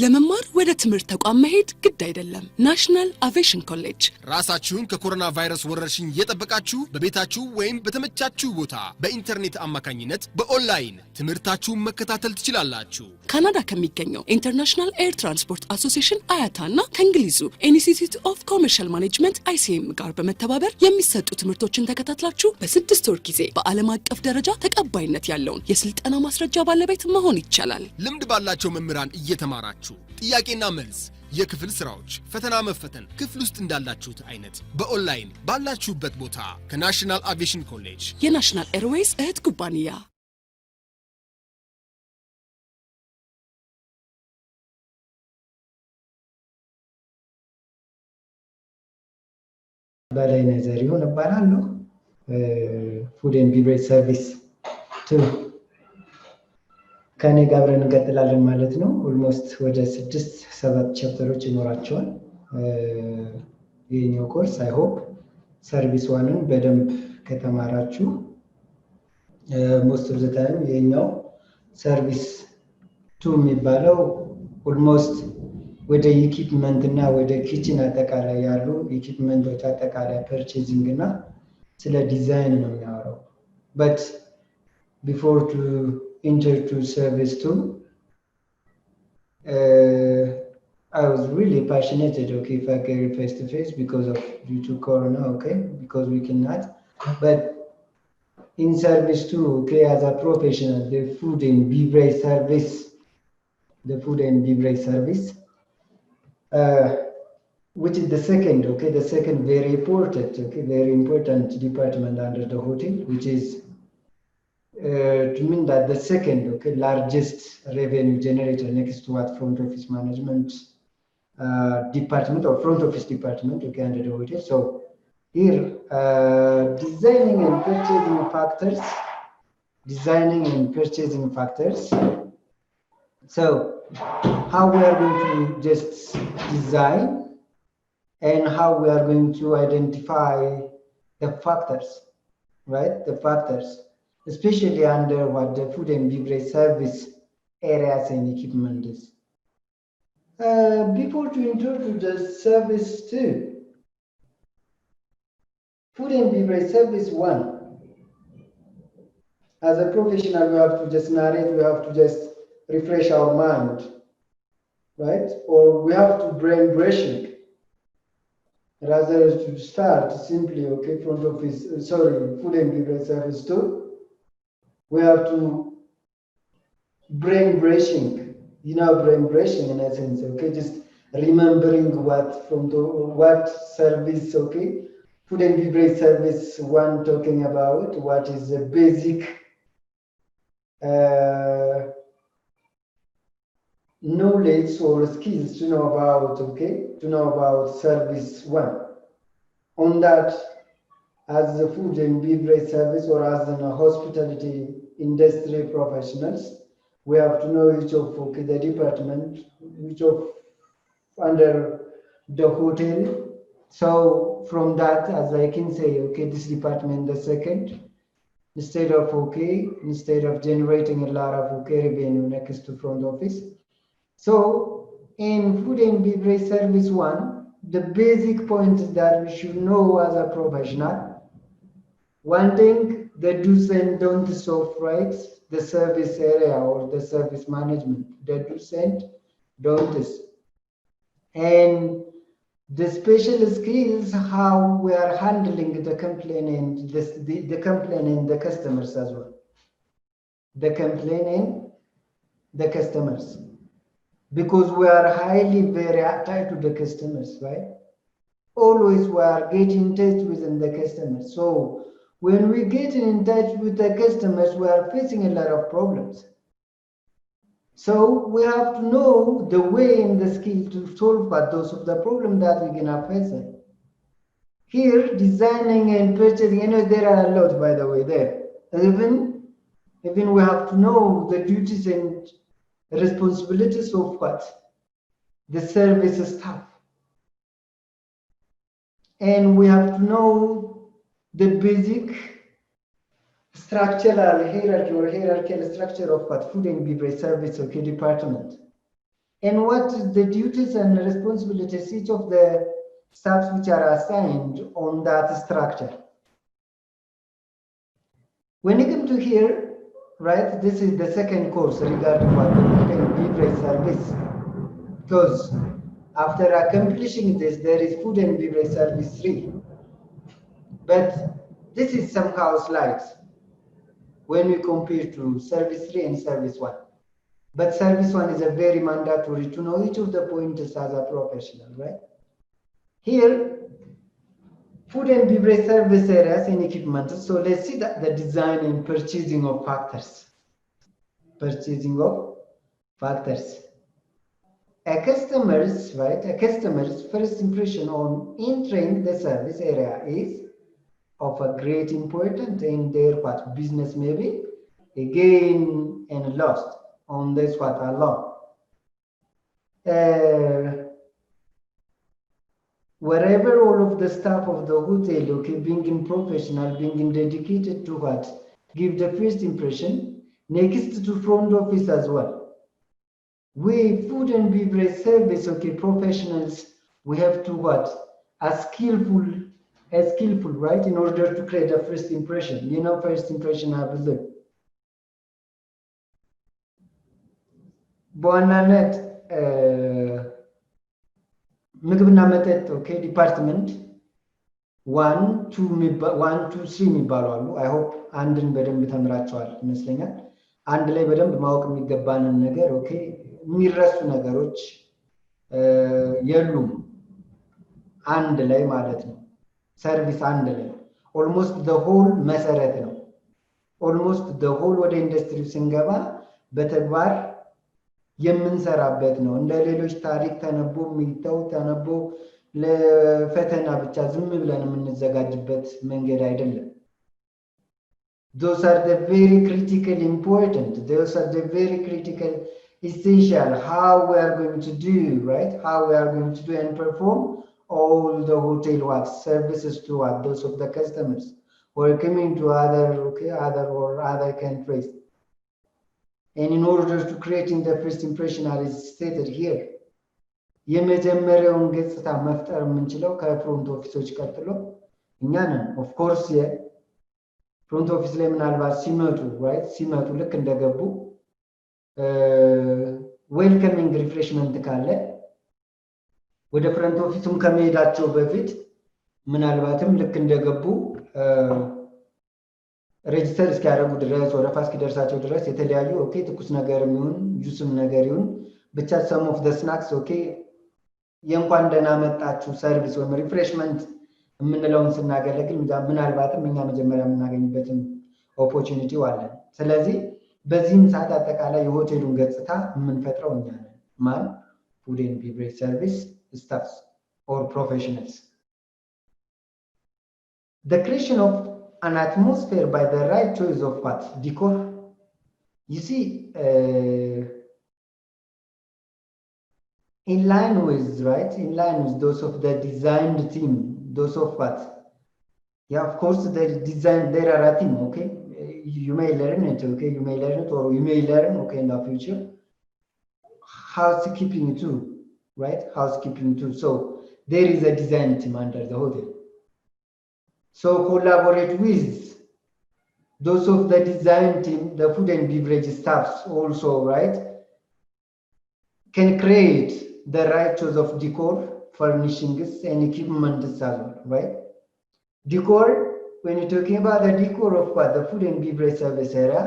ለመማር ወደ ትምህርት ተቋም መሄድ ግድ አይደለም። ናሽናል አቪዬሽን ኮሌጅ ራሳችሁን ከኮሮና ቫይረስ ወረርሽኝ እየጠበቃችሁ በቤታችሁ ወይም በተመቻችሁ ቦታ በኢንተርኔት አማካኝነት በኦንላይን ትምህርታችሁን መከታተል ትችላላችሁ። ካናዳ ከሚገኘው ኢንተርናሽናል ኤር ትራንስፖርት አሶሲዬሽን አያታና ከእንግሊዙ ኢንስቲትዩት ኦፍ ኮመርሻል ማኔጅመንት ICM ጋር በመተባበር የሚሰጡ ትምህርቶችን ተከታትላችሁ በ6 ወር ጊዜ በዓለም አቀፍ ደረጃ ተቀባይነት ያለውን የስልጠና ማስረጃ ባለቤት መሆን ይቻላል። ልምድ ባላቸው መምህራን እየተማራችሁ ጥያቄና መልስ የክፍል ስራዎች ፈተና መፈተን ክፍል ውስጥ እንዳላችሁት አይነት በኦንላይን ባላችሁበት ቦታ ከናሽናል አቪዬሽን ኮሌጅ የናሽናል ኤርዌይስ እህት ኩባንያ በላይ ነዘር ይሆን እባላለሁ። ፉድ ኤንድ ቢቨሬጅ ሰርቪስ ከኔ ጋር አብረን እንቀጥላለን ማለት ነው። ኦልሞስት ወደ 6-7 ቻፕተሮች ይኖራቸዋል የኛው ኮርስ። አይ ሆፕ ሰርቪስ ዋንን በደንብ ከተማራችሁ ሞስት ኦፍ ዘ ታይም የኛው ሰርቪስ 2 የሚባለው ኦልሞስት ወደ ኢኩዊፕመንት እና ወደ ኪችን አጠቃላይ ያሉ ኢኩዊፕመንቶች አጠቃላይ ፐርቼዚንግ እና ስለ ዲዛይን ነው የሚያወራው። but before to enter to service 2, I was really passionate, okay, if I carry face to face because of due to Corona, okay, because we cannot. But in service 2, okay, as a professional, the food and beverage service, which is the second, okay, the second very important department under the hotel, which is to mean that the second, okay, largest revenue generator next to what front office management department or front office department, okay, under the hotel. So here, designing and purchasing factors. So how we are going to just design and how we are going to identify the factors, right? The factors, especially under what the food and beverage service areas and equipment is. Before to introduce the service 2, food and beverage service 1, as a professional, we have to just narrate, we have to just refresh our mind, right? Or we have to brain brushing. Rather to start simply, okay, food and beverage service 2, we have to brain brushing, brain brushing in essence, okay, just remembering what service, okay, food and beverage service 1 talking about, what is the basic knowledge or skills to know about, okay, to know about service 1. On that, as the food and beverage service or as the hospitality industry professionals, we have to know each of, okay, the department, which of under the hotel. So from that, as I can say, okay, this department, the second, instead of generating a lot of, okay, revenue next to front office. So in food and beverage service 1, the basic point that we should know as a professional, one thing, the do's and don'ts of, right, the service area or the service management, the do's and don'ts, and the special skills, how we are handling the complainant, the complainant, the customers as well. The complainant, the customers. Because we are highly very attached to the customers, right? Always we are getting in touch with the customers. So when we get in touch with the customers, we are facing a lot of problems. So we have to know the way and the skill to solve those of the problem that we're gonna face. Here, designing and purchasing, there are a lot, by the way, there. Even we have to know the duties and responsibilities of what? The service staff. And we have to know the basic structural hierarchy or hierarchical structure of what food and beverage service, okay, department. and what is the duties and responsibilities each of the staffs which are assigned on that structure. When you come to here, right, this is the second course regarding what the food and beverage service, because after accomplishing this, there is food and beverage service 3. But this is somehow slight when we compare to service 3 and service 1. But service 1 is a very mandatory to know each of the pointers as a professional, right? Here, food and beverage service areas and equipment. So let's see that the design and purchasing of factors. Purchasing of factors. A customer's first impression on entering the service area is of a great importance in their business maybe a gain and lost on this alone. Wherever all of the staff of the hotel, being professional, being dedicated to give the first impression, next to front office as well. We food and beverage service, professionals, we have to a skillful, right, in order to create a first impression. You know, first impression I believe. በዋናነት ምግብና መጠጥ ዲፓርትመንት 1 2 3 የሚባሉ አሉ። አይ ሆፕ አንድን በደንብ ተምራቸዋል ይመስለኛል። አንድ ላይ በደንብ ማወቅ የሚገባንን ነገር የሚረሱ ነገሮች የሉም አንድ ላይ ማለት ነው። ሰርቪስ አንድ ላይ ኦልሞስት ዘ ሆል መሰረት ነው። ኦልሞስት ዘ ሆል ወደ ኢንዱስትሪው ስንገባ በተግባር የምንሰራበት ነው። እንደ ሌሎች ታሪክ ተነቦ የሚተው ተነቦ ለፈተና ብቻ ዝም ብለን የምንዘጋጅበት መንገድ አይደለም። Those are the very critical important. Those are the very critical essential how we are going to do, right? How we are going to do and perform all the hotel services to those of the customers who are coming to other countries. And in order to creating the first impression as stated here, የመጀመሪያውን ገጽታ መፍጠር የምንችለው ከፍሮንት ኦፊሶች ቀጥሎ እኛ ነን። ኦፍ ኮርስ ፍሮንት ኦፊስ ላይ ምናልባት ሲመጡ ልክ እንደገቡ ዌልከሚንግ ሪፍሬሽመንት ካለ ወደ ፍሮንት ኦፊሱም ከመሄዳቸው በፊት ምናልባትም ልክ እንደገቡ ሬጅስተር እስኪያደርጉ ድረስ ወረፋ እስኪደርሳቸው ድረስ የተለያዩ ትኩስ ነገር ይሁን ጁስም ነገር ይሁን ብቻ some of the snacks የእንኳን ደህና መጣችሁ ሰርቪስ ወይም ሪፍሬሽመንት የምንለውን ስናገለግል ምናልባትም እኛ መጀመሪያ የምናገኝበትን ኦፖርቹኒቲ አለን። ስለዚህ በዚህም ሰዓት አጠቃላይ የሆቴሉን ገጽታ የምንፈጥረው እኛ ነን። ማን? ፉድ ኤንድ ቤቨሬጅ ሰርቪስ ስታፍስ or professionals. The creation of an atmosphere by the right choice of decor. You see, in line with those of the designed team, those of yeah, of course there are a team, you may learn it, you may learn it, or you may learn, in the future. Housekeeping too, right? Housekeeping too. So there is a design team under the hotel. So collaborate with those of the design team, the food and beverage staffs also, right? Can create the right choice of decor, furnishings, and equipment as well, right? Decor, when you're talking about the decor of the food and beverage service area,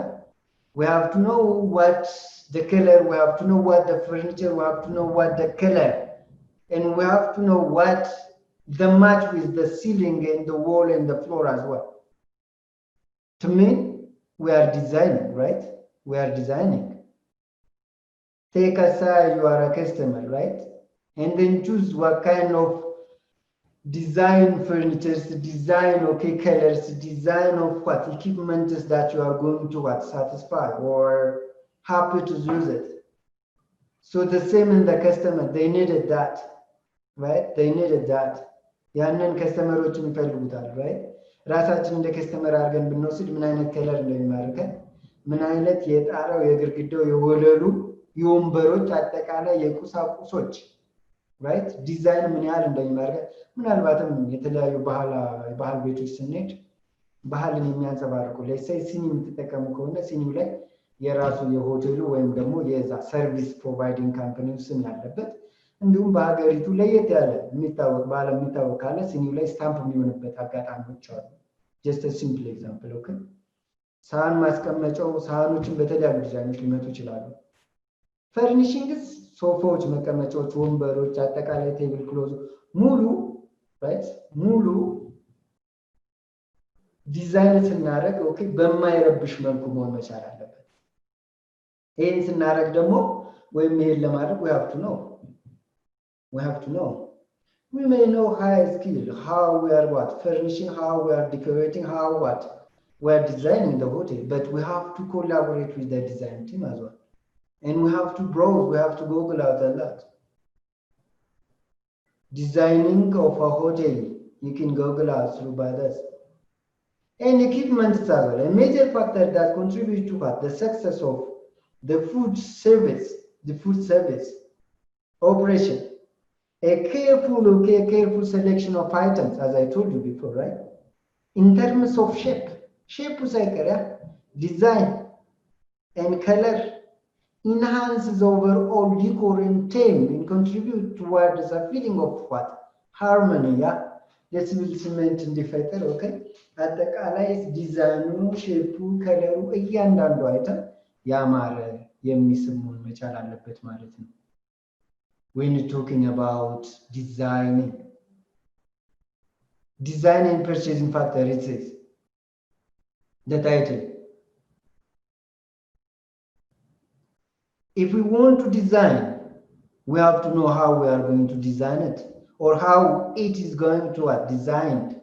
we have to know what the color, we have to know what the furniture, we have to know what the color, and we have to know what the match with the ceiling and the wall and the floor as well. To me, we are designing, right? We are designing. Take aside you are a customer, right? And then choose what kind of design furniture, design colors, design of equipment is that you are going to satisfy or happy to use it. So the same in the customer, they needed that, right? They needed that. ያንን ከስተመሮች ይፈልጉታል right ራሳችን እንደ ከስተመር አድርገን ብንወስድ ምን አይነት ከለር እንደሚማርከን ምን አይነት የጣራው የግርግዳው የወለሉ የወንበሮች አጠቃላይ የቁሳቁሶች ራይት ዲዛይን ምን ያህል እንደሚመረጥ ምናልባትም የተለያዩ ባህል ቤቶች ስንሄድ ባህልን የሚያንጸባርቁ ለምሳሌ ሲኒ የምትጠቀሙ ከሆነ ሲኒው ላይ የራሱ የሆቴሉ ወይም ደግሞ የዛ ሰርቪስ ፕሮቫይዲንግ ካምፓኒው ስም ያለበት እንዲሁም በሀገሪቱ ለየት ያለ የሚታወቅ በዓለም የሚታወቅ ካለ ሲኒው ላይ ስታምፕ የሚሆንበት አጋጣሚዎች አሉ። ጀስት ሲምፕል ኤግዛምፕል ኦኬ። ሳህን ማስቀመጫው ሳህኖችን በተለያዩ ዲዛይኖች ሊመጡ ይችላሉ። ፈርኒሽንግስ ሶፋዎች፣ መቀመጫዎች፣ ወንበሮች፣ አጠቃላይ ቴብል ክሎዝ ሙሉ ራይት ሙሉ ዲዛይን ስናደርግ ኦኬ በማይረብሽ መልኩ መሆን መቻል አለበት። ይሄን ስናደርግ ደግሞ ወይም ይሄን ለማድረግ we have to know we may know high skill how we are what furnishing, how we are decorating, how what we are designing the hotel, but we have to collaborate with the design team as well, and we have to browse, we have to google out a lot. Designing of a hotel you can google out through by this. And equipment is as well a major factor that contributes to what the success of the food service operation. A careful selection of items, as I told you before, right? In terms of shape design and color enhances overall decor and theme and contribute towards a feeling of what harmony, yeah. This will cement እንዲፈጠር ኦኬ አጠቃላይ ዲዛይኑ ሼፑ ከለሩ እያንዳንዱ አይተም ያማረ የሚስሙን መቻል አለበት ማለት ነው። when you're talking about design and purchasing factor, it says the title. If we want to design, we have to know how we are going to design it or how it is going to be designed.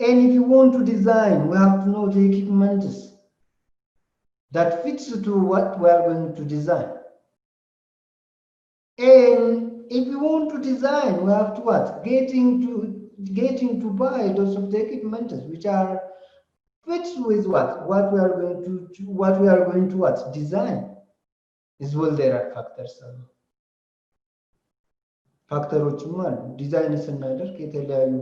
And if you want to design, we have to know the equipment that fits to what we are going to design. And if you want to design, we have to what? Getting to buy those of the equipment which are fits with what we are going to what? Design. As well, there are factors. ፋክተሮችም አሉ። ዲዛይን ስናደርግ የተለያዩ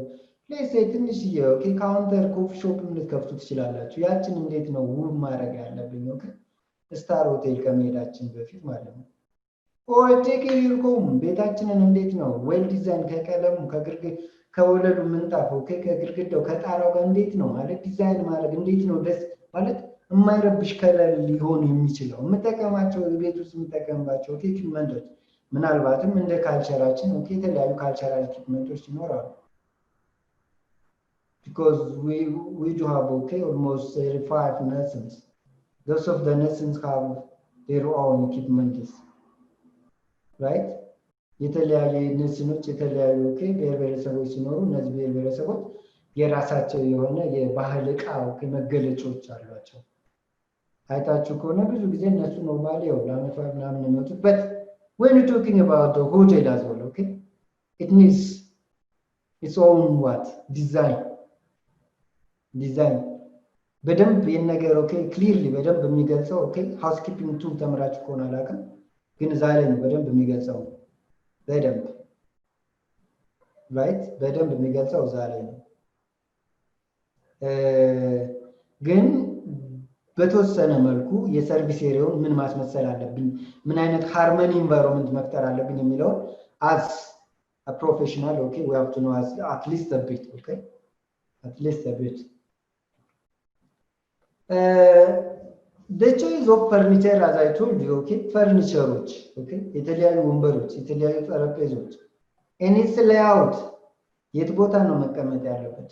ፕሌስ ትንሽዬ ኦኬ ካውንተር ኮፊ ሾፕ ልትከፍቱ ትችላላችሁ። ያችን እንዴት ነው ውብ ማድረግ ያለብኝ? ኦኬ ስታር ሆቴል ከመሄዳችን በፊት ማለት ነው። ኦር ቴክ ዩር ሆም ቤታችንን እንዴት ነው ዌል ዲዛይን ከቀለሙ ከወለዱ ምንጣፍ ኦኬ ከግድግዳው ከጣራው ጋር እንዴት ነው ማለት ዲዛይን ማድረግ እንዴት ነው ደስ ማለት የማይረብሽ ከለር ሊሆን የሚችለው የምጠቀማቸው ቤት ውስጥ የምጠቀምባቸው ኦኬ ኢኩዊፕመንቶች ምናልባትም እንደ ካልቸራችን ኦኬ የተለያዩ ካልቸራል ኢኩዊፕመንቶች ይኖራሉ። because we do have okay almost 35 nations. Those of the nations have their own equipment, right? የተለያየ ነስኖች የተለያዩ ኦኬ ብሔር ብሔረሰቦች ሲኖሩ እነዚህ ብሔር ብሔረሰቦች የራሳቸው የሆነ የባህል ዕቃ ኦኬ መገለጫዎች አሏቸው። አይታችሁ ከሆነ ብዙ ጊዜ እነሱ ኖርማሊ ያው ለአመት በዓል ምናምን የሚመጡት but when you're talking about the hotel as well, okay, it needs its own what design በደንብ የነገር ኦኬ ክሊርሊ በደንብ የሚገልጸው ኦኬ ሃውስኪፒንግ ቱል ተምራችሁ ከሆነ አላውቅም ግን ዛሬ ነው በደንብ የሚገልጸው በደንብ ራይት በደንብ የሚገልጸው ዛሬ ነው። ግን በተወሰነ መልኩ የሰርቪስ ኤሪያውን ምን ማስመሰል አለብኝ ምን አይነት ሃርመኒ ኢንቫይሮንመንት መፍጠር አለብኝ የሚለው as a professional okay we have to know at least a bit okay at least a bit. The choice of furniture as I told you okay furniture okay የተለያዩ ወንበሮች የተለያዩ ጠረጴዛዎች and its layout የት ቦታ ነው መቀመጥ ያለበት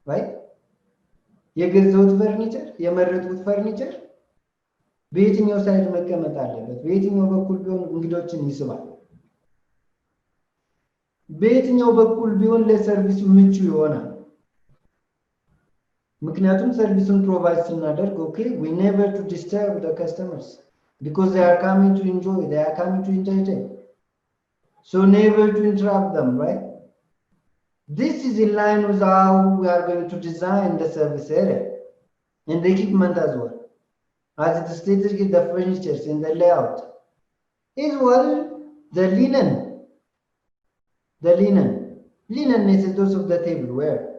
right የገዛሁት ፈርኒቸር የመረጥኩት ፈርኒቸር በየትኛው ሳይድ መቀመጥ አለበት በየትኛው በኩል ቢሆን እንግዶችን ይስባል በየትኛው በኩል ቢሆን ለሰርቪሱ ምቹ ይሆናል ምክንያቱም ሰርቪሱን ፕሮቫይድ ስናደርግ okay we never to disturb the customers because they are coming to enjoy they are coming to entertain so never to interrupt them right. This is in line with how we are going to design the service area and the equipment as well. as it stated in the furnitures in the layout, is well the linen. The linen. Linen is those of the tableware.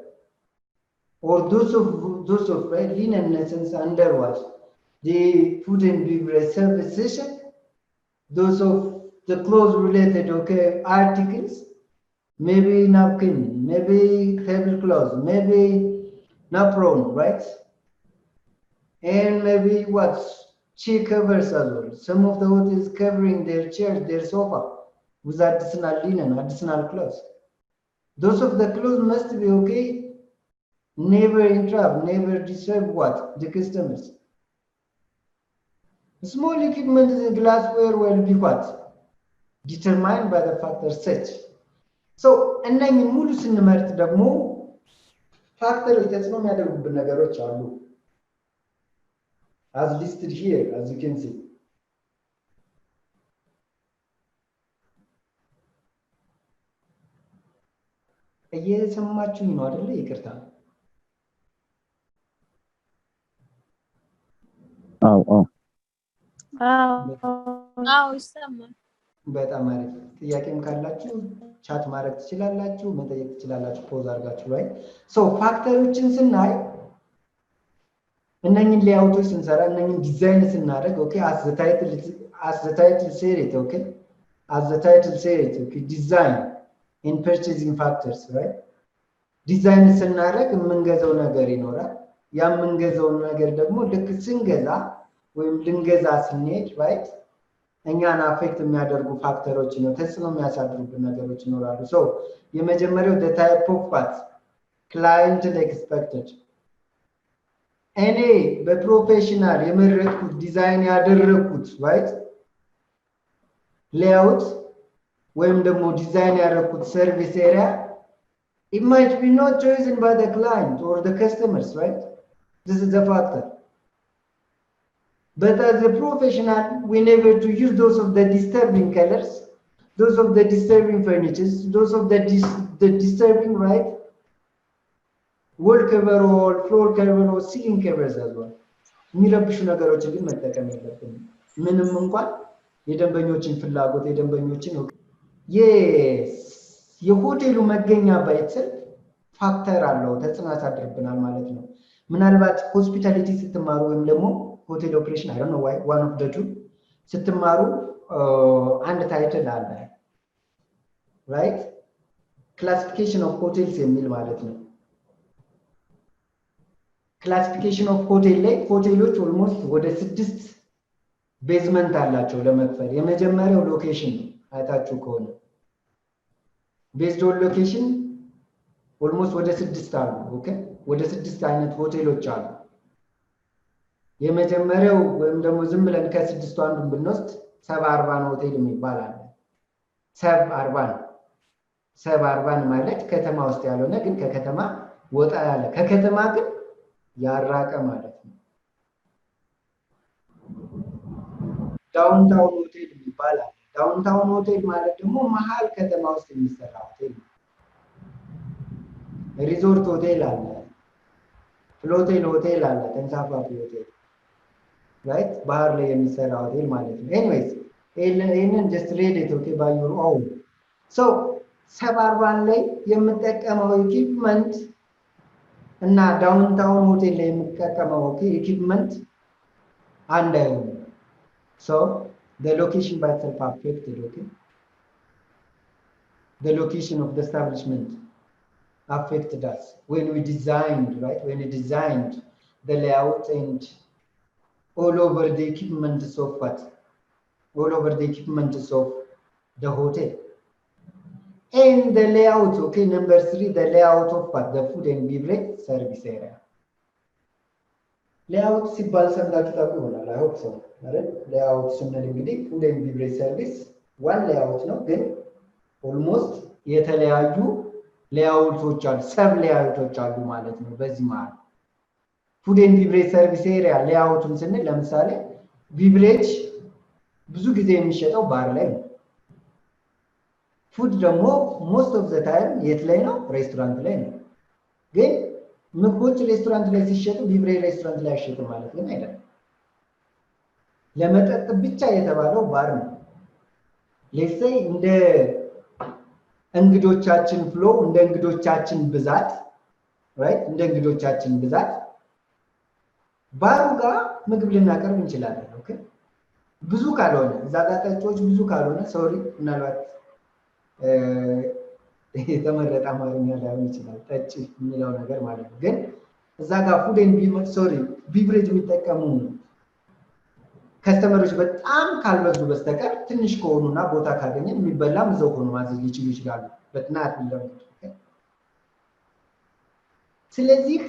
Or those of right, linen essence under what? The food and beverage service session, those of the clothes related okay articles, maybe napkin, maybe tablecloth, maybe napron, right? And maybe what chair covers as well. Some of the hotels covering their chairs, their sofa with additional linen, additional clothes. Those of the clothes must be okay, never interrupt, never disturb what? The customers. Small equipment in glassware will be what? Determined by the factor such. So እነኝን ሙሉ ስንመርጥ ደግሞ ፋክተር ተጽዕኖ የሚያደርጉብን ነገሮች አሉ as listed here as you can see. እየሰማችሁኝ ነው አይደለ? ይቅርታ። አዎ ይሰማል። በጣም አሪፍ። ጥያቄም ካላችሁ ቻት ማድረግ ትችላላችሁ፣ መጠየቅ ትችላላችሁ ፖዝ አድርጋችሁ ላይ ሶ ፋክተሮችን ስናይ እነኝን ሌአውቶች ስንሰራ እነኝን ዲዛይን ስናደርግ ኦኬ as the title said it okay as the title said it okay design in purchasing factors right ዲዛይን ስናደርግ የምንገዛው ነገር ይኖራል ያ የምንገዛው ነገር ደግሞ ልክ ስንገዛ ወይም ልንገዛ ስንሄድ right እኛን አፌክት የሚያደርጉ ፋክተሮች ነው ተጽዕኖ የሚያሳድሩብን ነገሮች ይኖራሉ ሶ የመጀመሪያው the type of what client expected እኔ በፕሮፌሽናል የመረጥኩት ዲዛይን ያደረኩት right layout ወይም ደግሞ ዲዛይን ያደረኩት ሰርቪስ ኤሪያ it might be not chosen by the client or the customers right this is the factor but as a professional we never to use those of the disturbing colors those of the disturbing furnitures those of the disturbing right wall cover or floor cover or ceiling covers as well የሚረብሹ ነገሮችን ግን መጠቀም የለብንም ምንም እንኳን የደንበኞችን ፍላጎት የደንበኞችን የሆቴሉ መገኛ ባይተል ፋክተር አለው ተጽዕኖ ያሳድርብናል ማለት ነው ምናልባት ሆስፒታሊቲ ስትማሩ ወይም ደግሞ ሆቴል ኦፕሬሽን I don't know why one of the two ስትማሩ አንድ ታይትል አለ right classification of hotels የሚል ማለት ነው classification of hotel ላይ ሆቴሎች almost ወደ 6 ቤዝመንት አላቸው ለመክፈል የመጀመሪያው ሎኬሽን አይታችሁ ከሆነ based on location almost ወደ 6 አሉ ኦኬ ወደ 6 አይነት ሆቴሎች አሉ የመጀመሪያው ወይም ደግሞ ዝም ብለን ከ6 አንዱን ብንወስድ ሰብ አርባን ሆቴል የሚባል አለ ሰብ አርባን ማለት ከተማ ውስጥ ያለውና ግን ከከተማ ወጣ ያለ ከከተማ ግን ያራቀ ማለት ነው ዳውንታውን ሆቴል የሚባል አለ ዳውንታውን ሆቴል ማለት ደግሞ መሃል ከተማ ውስጥ የሚሰራ ሆቴል ሪዞርት ሆቴል አለ ፍሎቴል ሆቴል አለ ተንሳፋፊ ሆቴል right ባህር ላይ የሚሰራ ሆቴል ማለት ነው anyways ይሄንን just read it okay by your own so ሰባርባን ላይ የምጠቀመው ኢኩዊፕመንት እና ዳውንታውን ሆቴል ላይ የምጠቀመው ኢኩዊፕመንት አንድ አይሆንም so the location by itself affected okay the location of the establishment affected us when we designed right when we designed the layout and all over the equipment of what all over the equipment of the hotel and the layout okay number 3 the layout of what the food and beverage service area layout ሲባል ሰምታችሁ ታውቁ ይሆናል I hope so አይደል layout ስንል እንግዲህ food and beverage service one layout ነው ግን almost የተለያዩ ሌአውቶች አሉ ሰብ ሌአውቶች አሉ ማለት ነው በዚህ ማለት food and beverage service area ሌአውቱን ስንል ለምሳሌ beverage ብዙ ጊዜ የሚሸጠው ባር ላይ ነው ፉድ ደግሞ most of the time የት ላይ ነው ሬስቶራንት ላይ ነው ግን ምግቦች ሬስቶራንት ላይ ሲሸጡ beverage ሬስቶራንት ላይ አይሸጡም ማለት ግን አይደለም ለመጠጥ ብቻ የተባለው ባር ነው። ሌትስ ሴይ እንደ እንግዶቻችን ፍሎ እንደ እንግዶቻችን ብዛት ራይት እንደ እንግዶቻችን ብዛት ባሩ ጋር ምግብ ልናቀርብ እንችላለን። ኦኬ ብዙ ካልሆነ እዛ ጋር ጠጪዎች ብዙ ካልሆነ ሶሪ ምናልባት የተመረጠ አማርኛ ላይሆን ይችላል ጠጪ የሚለው ነገር ማለት ነው። ግን እዛ ጋር ፉድ ኤንድ ቢቨሬጅ የሚጠቀሙ ከስተመሮች በጣም ካልበዙ በስተቀር ትንሽ ከሆኑና ቦታ ካገኘ የሚበላም እዛው ሆኖ ማዘዝ ሊችሉ ይችላሉ። በጥናት እንደምት ስለዚህ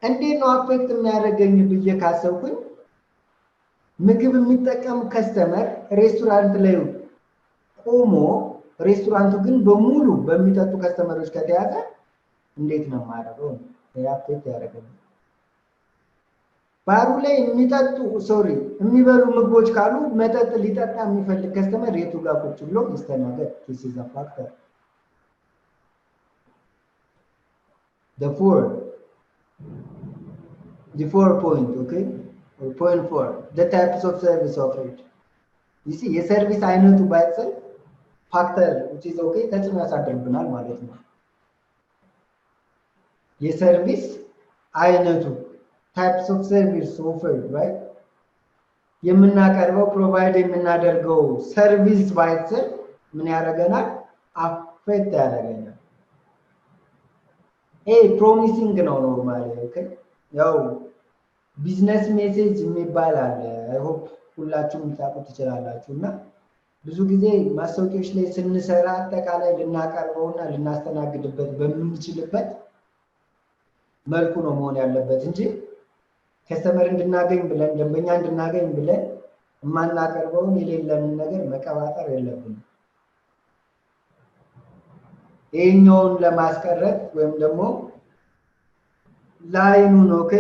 እንዴት ነው አፌክት የሚያደርገኝ ብዬ ካሰብኩኝ ምግብ የሚጠቀም ከስተመር ሬስቶራንት ላይ ቆሞ ሬስቶራንቱ ግን በሙሉ በሚጠጡ ከስተመሮች ከተያዘ እንዴት ነው ማድረገው? አፌክት ያደርገኛል። ባሩ ላይ የሚጠጡ የሚበሉ ምግቦች ካሉ መጠጥ ሊጠጣ የሚፈልግ ከስተመር የቱ ጋር ቁጭ ብሎ ይስተናገድ? this is a factor. the four point, okay, point 4 the types of service offered. you see የሰርቪስ አይነቱ by itself factor which is okay ተጽዕኖ ያሳድርብናል ማለት ነው። የሰርቪስ አይነቱ types of service offered, right? የምናቀርበው ፕሮቫይድ የምናደርገው ሰርቪስ by itself ምን ያደርገናል? አፌክት ያደርገናል። ፕሮሚሲንግ ነው ኖርማሊ። ኦኬ ያው ቢዝነስ ሜሴጅ የሚባል አለ። አይ ሆፕ ሁላችሁም ታውቁት ትችላላችሁ። እና ብዙ ጊዜ ማስታወቂያዎች ላይ ስንሰራ አጠቃላይ ልናቀርበውና ልናስተናግድበት በምንችልበት መልኩ ነው መሆን ያለበት እንጂ ከስተመር እንድናገኝ ብለን ደንበኛ እንድናገኝ ብለን የማናቀርበውን የሌለንን ነገር መቀባጠር የለብንም። ይሄኛውን ለማስቀረት ወይም ደግሞ ላይኑን ኦኬ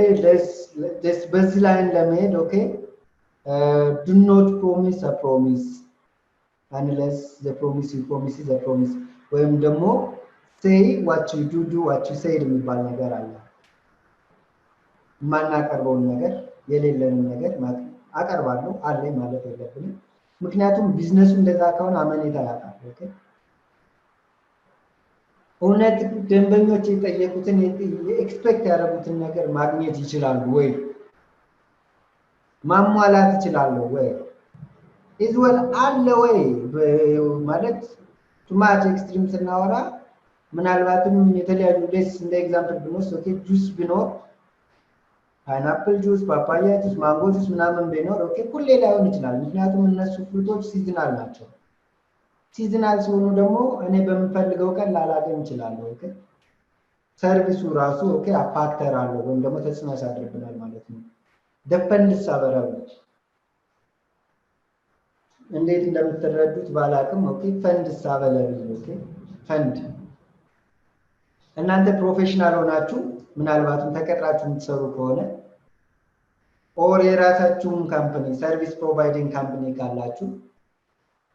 በዚህ ላይን ለመሄድ ኦኬ do not promise a promise unless the promise you promise is a promise ወይም ደግሞ say what you do what you say የሚባል ነገር አለ። ማናቀርበውን ነገር የሌለንን ነገር አቀርባለሁ አለኝ ማለት የለብንም። ምክንያቱም ቢዝነሱ እንደዛ ከሆነ አመኔታ ያጣል። ኦኬ እውነት ደንበኞች የጠየቁትን ኤክስፔክት ያደረጉትን ነገር ማግኘት ይችላሉ ወይ? ማሟላት ይችላሉ ወይ? ኢዝወል አለ ወይ ማለት ቱማች ኤክስትሪም ስናወራ ምናልባትም የተለያዩ ደስ እንደ ኤግዛምፕል ብንወስድ ኦኬ ጁስ ቢኖር ፓይናፕል ጁስ፣ ፓፓያ ጁስ፣ ማንጎ ጁስ ምናምን ቢኖር ኦኬ ሁሌ ላይሆን ይችላል። ምክንያቱም እነሱ ፍሩቶች ሲዝናል ናቸው። ሲዝናል ሲሆኑ ደግሞ እኔ በምፈልገው ቀን ላላገኝ እችላለሁ። ኦኬ ሰርቪሱ ራሱ ኦኬ ፋክተር አለው ወይም ደግሞ ተጽዕኖ ያሳድርብናል ማለት ነው። ደፈንድስ አበረብች እንዴት እንደምትረዱት ባላቅም ኦኬ ፈንድስ አበለብል ኦኬ ፈንድ እናንተ ፕሮፌሽናል ሆናችሁ ምናልባትም ተቀጥራችሁ የምትሰሩ ከሆነ ኦር የራሳችሁን ካምፓኒ ሰርቪስ ፕሮቫይዲንግ ካምፓኒ ካላችሁ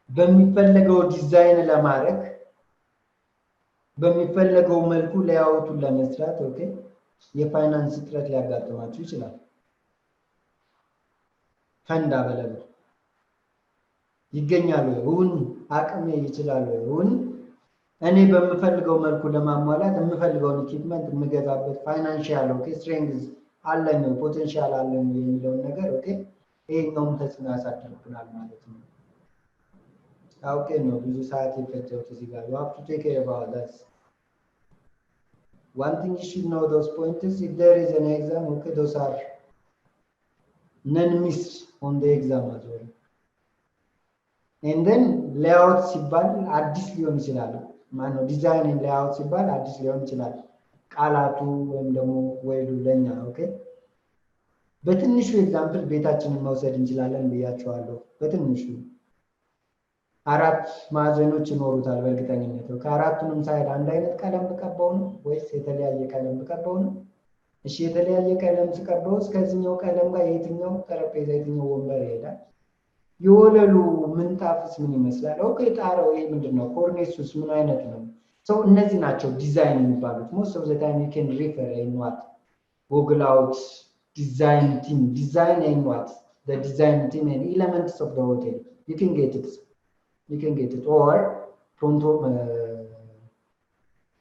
በሚፈልገው ዲዛይን ለማድረግ በሚፈልገው መልኩ ሌአውቱን ለመስራት ኦኬ የፋይናንስ እጥረት ሊያጋጥማችሁ ይችላል። ፈንድ አበለብል ይገኛሉ ወይ? አቅሜ ይችላል ወይ? እኔ በምፈልገው መልኩ ለማሟላት የምፈልገውን ኢኩዊፕመንት የምገዛበት ፋይናንሻል ኦኬ ስትሬንግዝ አለኝ ፖቴንሻል አለኝ የሚለውን ነገር ኦኬ ይሄኛውም ተጽዕኖ ያሳድርብናል ማለት ነው። ኦኬ ነው ብዙ ሰዓት የፈጀሁት እዚህ ጋር you have to take care about that. One thing you should know those points if there is an exam okay those are non-missed on the exam as well. And then layout ሲባል አዲስ ሊሆን ይችላል። ማነው ዲዛይን layout ሲባል አዲስ ሊሆን ይችላል ቃላቱ ወይም ደግሞ ወይዱ ለኛ ኦኬ በትንሹ ኤግዛምፕል ቤታችንን መውሰድ እንችላለን ብያቸዋለሁ። በትንሹ አራት ማዕዘኖች ይኖሩታል በእርግጠኝነት ከአራቱንም ሳይድ አንድ አይነት ቀለም ብቀባው ነው ወይስ የተለያየ ቀለም ብቀባው ነው? እሺ የተለያየ ቀለም ስቀባው እስከዚህኛው ቀለም ጋር የትኛው ጠረጴዛ የትኛው ወንበር ይሄዳል? የወለሉ ምንጣፍስ ምን ይመስላል? ኦኬ ጣራው ይሄ ምንድነው? ኮርኔሱስ ምን አይነት ነው? ሰው እነዚህ ናቸው ዲዛይን የሚባሉት። most of the time you can refer in what google out design team design and what the design team and elements of the hotel. You can get it. You can get it. Or pronto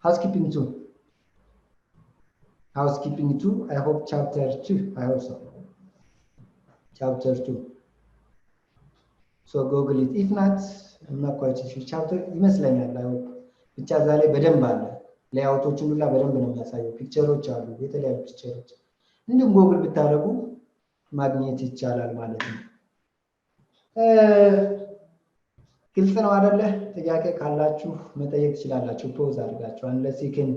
housekeeping too. Housekeeping 2, I hope chapter 2, I hope so. Chapter 2. So Google it. If not, I'm not quite sure. Chapter ይመስለኛል I hope ብቻ እዛ ላይ በደንብ አለ። ሌአውቶቹን ሁላ በደንብ ነው የሚያሳየው። ፒክቸሮች አሉ፣ የተለያዩ ፒክቸሮች። እንዲሁም ጎግል ብታደርጉ ማግኘት ይቻላል ማለት ነው። ግልጽ ነው አይደለ? ጥያቄ ካላችሁ መጠየቅ ትችላላችሁ። ፖዝ አድርጋችሁ unless you can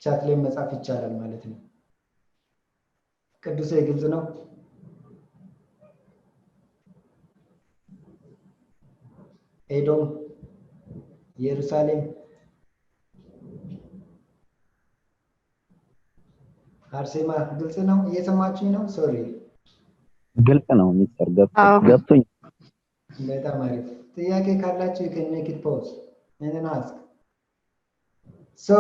ቻት ላይ መጻፍ ይቻላል ማለት ነው። ቅዱሴ ግልጽ ነው? ኤዶም፣ ኢየሩሳሌም፣ አርሴማ ግልጽ ነው? እየሰማችሁኝ ነው? ሶሪ ግልጽ ነው ሚስተር ገብቶኝ። በጣም አሪፍ። ጥያቄ ካላችሁ you can make it pause and then ask. So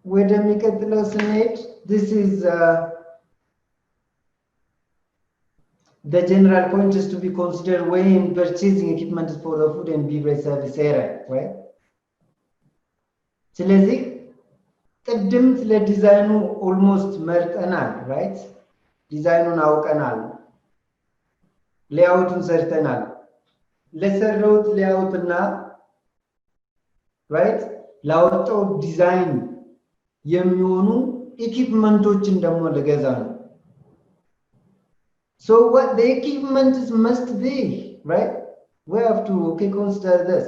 ወደሚቀጥለው ስንሄድ this is the general point is to be considered when purchasing equipment for the food and beverage service area, right? ስለዚህ ቅድም ስለ ዲዛይኑ ኦልሞስት መርጠናል፣ right? ዲዛይኑን አውቀናል፣ ሌአውቱን ሰርተናል። ለሰራውት ሌአውትና right ላወጣው ዲዛይን የሚሆኑ ኢኩዊፕመንቶችን ደግሞ ለገዛ ነው። So what the equipment must be, right? We have to consider this.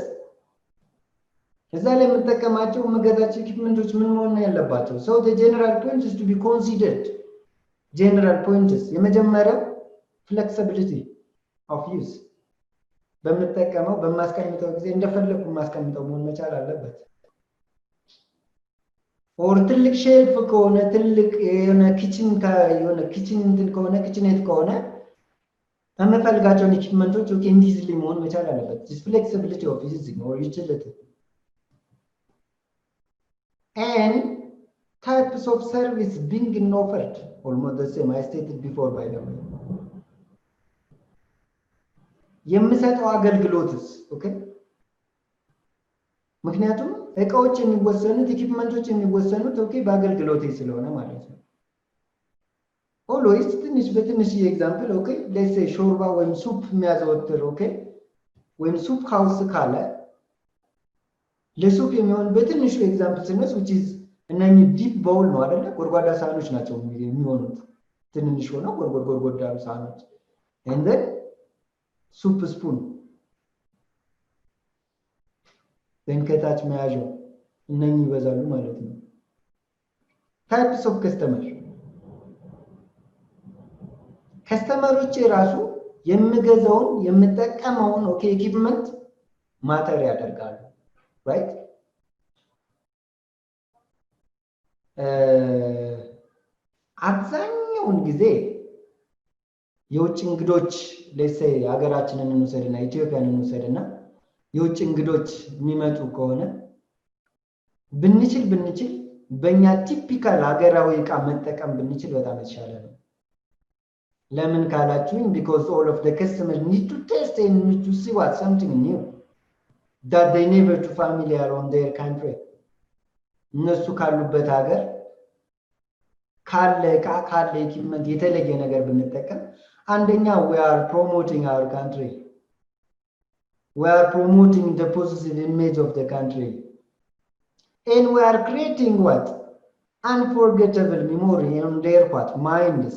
እዛ ላይ የምጠቀማቸው መገዛቸው ኢኩዊፕመንቶች ምን መሆን ያለባቸው? So the general point is to be considered. General points የመጀመሪያው flexibility of use በመጠቀመው በማስቀምጠው ጊዜ እንደፈለኩ ማስቀምጠው መሆን መቻል አለበት። ኦር ትልቅ ሼልፍ ከሆነ ትልቅ የሆነ ኪችን እንትን ከሆነ ኪችኔት ከሆነ የምፈልጋቸውን ኢኩዊፕመንቶች ኦኬ ኢዚሊ መሆን መቻል አለበት። this flexibility of using or utility and types of service being offered almost the same I stated before by the way. የምሰጠው አገልግሎትስ ኦኬ ምክንያቱም እቃዎች የሚወሰኑት ኢኩዊፕመንቶች የሚወሰኑት ኦኬ በአገልግሎቴ ስለሆነ ማለት ነው። ኦልዌይስ ትንሽ በትንሽ ኤግዛምፕል ኦኬ ሌትስ ሴይ ሾርባ ወይም ሱፕ የሚያዘወትር ኦኬ ወይም ሱፕ ሃውስ ካለ ለሱፕ የሚሆን በትንሹ ኤግዛምፕል ስንወስድ which is እነኚህ ዲፕ ባውል ነው አይደለ? ጎድጓዳ ሳህኖች ናቸው የሚሆኑት። ትንንሽ ሆነው ጎድጓዳ ሳህኖች and then ሱፕ ስፑን ከታች መያዣው እነኚህ ይበዛሉ ማለት ነው። ታይፕስ ኦፍ ከስተመሮች ራሱ የምገዛውን የምጠቀመውን ኦኬ ኢኩዊፕመንት ማተር ያደርጋሉ ራይት። አብዛኛውን ጊዜ የውጭ እንግዶች ለሴ ሀገራችንን እንውሰድና ኢትዮጵያን እንውሰድና የውጭ እንግዶች የሚመጡ ከሆነ ብንችል በእኛ ቲፒካል ሀገራዊ ዕቃ መጠቀም ብንችል በጣም የተሻለ ነው። ለምን ካላችሁኝ because all of the customers need to taste and need to see what something new that they never too familiar on their country. እነሱ ካሉበት ሀገር ካለ ዕቃ ካለ ኢኩዊፕመንት የተለየ ነገር ብንጠቀም አንደኛ we are promoting our country. We are promoting the positive image of the country. And we are creating what? Unforgettable memory in their what? Minds.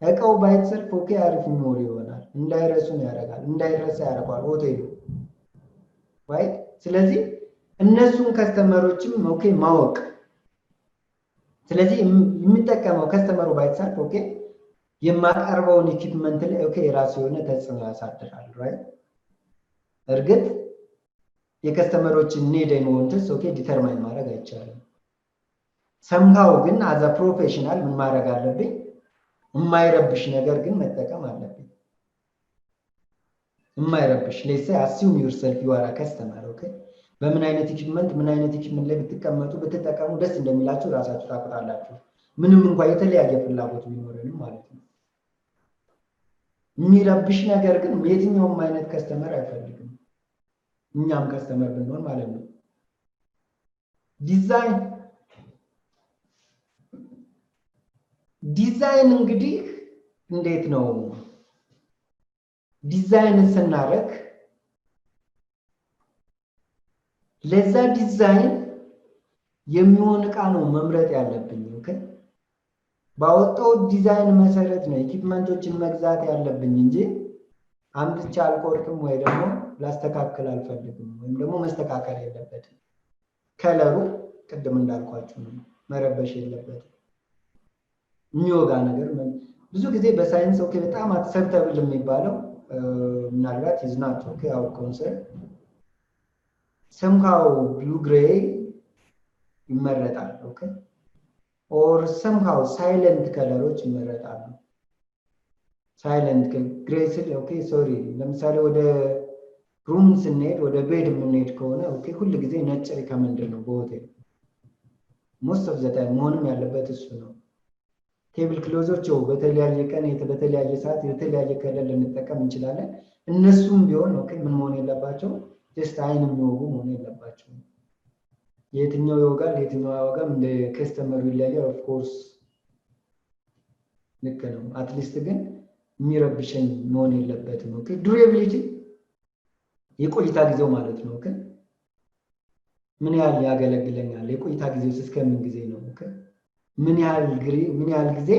እቃው ባይተሰልፍ ኦኬ አሪፍ ሚሞሪ ይሆናል። እንዳይረሱን ያደርጋል፣ እንዳይረሳ ያደርጋል ሆቴሉ right? ስለዚህ እነሱን ከስተመሮችም ኦኬ ማወቅ ስለዚህ የሚጠቀመው ከስተመሩ ባይተሰልፍ ኦኬ የማቀርበውን ኢኩዊፕመንት ላይ ኦኬ ራሱ የሆነ ተጽዕኖ ያሳድራል right? እርግጥ የከስተመሮችን ኒድ ኤንድ ዋንትስ ኦኬ ዲተርማይን ማድረግ አይቻልም። somehow ግን as a professional ምን ማድረግ አለብኝ? የማይረብሽ ነገር ግን መጠቀም አለብኝ። የማይረብሽ let's say assume yourself you are a customer okay? በምን አይነት ኢኩዊፕመንት ላይ ብትቀመጡ ብትጠቀሙ ደስ እንደሚላችሁ ራሳችሁ ታውቁታላችሁ። ምንም እንኳን የተለያየ ፍላጎት ቢኖረንም ማለት ነው። የሚረብሽ ነገር ግን የትኛውም አይነት ከስተመር አይፈልግም። እኛም ከስተመር ብንሆን ማለት ነው። ዲዛይን እንግዲህ እንዴት ነው ዲዛይን ስናደርግ ለዛ ዲዛይን የሚሆን ዕቃ ነው መምረጥ ያለብኝ። ኦኬ ባወጣው ዲዛይን መሰረት ነው ኢኩዊፕመንቶችን መግዛት ያለብኝ እንጂ አምጥቼ አልቆርጥም ወይ ደግሞ ላስተካክል አልፈልግም ወይም ደግሞ መስተካከል የለበትም። ከለሩ ቅድም እንዳልኳችሁ ነው መረበሽ የለበትም። የሚወጋ ነገር ብዙ ጊዜ በሳይንስ ኦኬ በጣም አክሰፕተብል የሚባለው ምናልባት is not okay our concern somehow blue gray ይመረጣል። ኦኬ or somehow silent colors ይመረጣሉ። ሳይለንት ግሬ ስል ኦኬ ሶሪ ለምሳሌ ወደ ሩም ስንሄድ ወደ ቤድ የምንሄድ ከሆነ ኦኬ ሁሉ ጊዜ ነጭ ሪከመንድ ነው በሆቴል most of the time መሆንም ያለበት እሱ ነው። ቴብል ክሎዞች በተለያየ ቀን በተለያየ ሰዓት የተለያየ ከለር ልንጠቀም እንችላለን። እነሱም ቢሆን ኦኬ ምን መሆን የለባቸው ጀስት አይን የሚወጉ መሆን የለባቸው። የትኛው ይወጋል የትኛው አይወጋም እንደ ከስተመሩ ይለያያል። ኦፍ ኮርስ ልክ ነው። አትሊስት ግን የሚረብሽን መሆን የለበትም። ኦኬ ዱሬቢሊቲ የቆይታ ጊዜው ማለት ነው። ኦኬ ምን ያህል ያገለግለኛል የቆይታ ጊዜው እስከምን ጊዜ ነው? ኦኬ ምን ያህል ጊዜ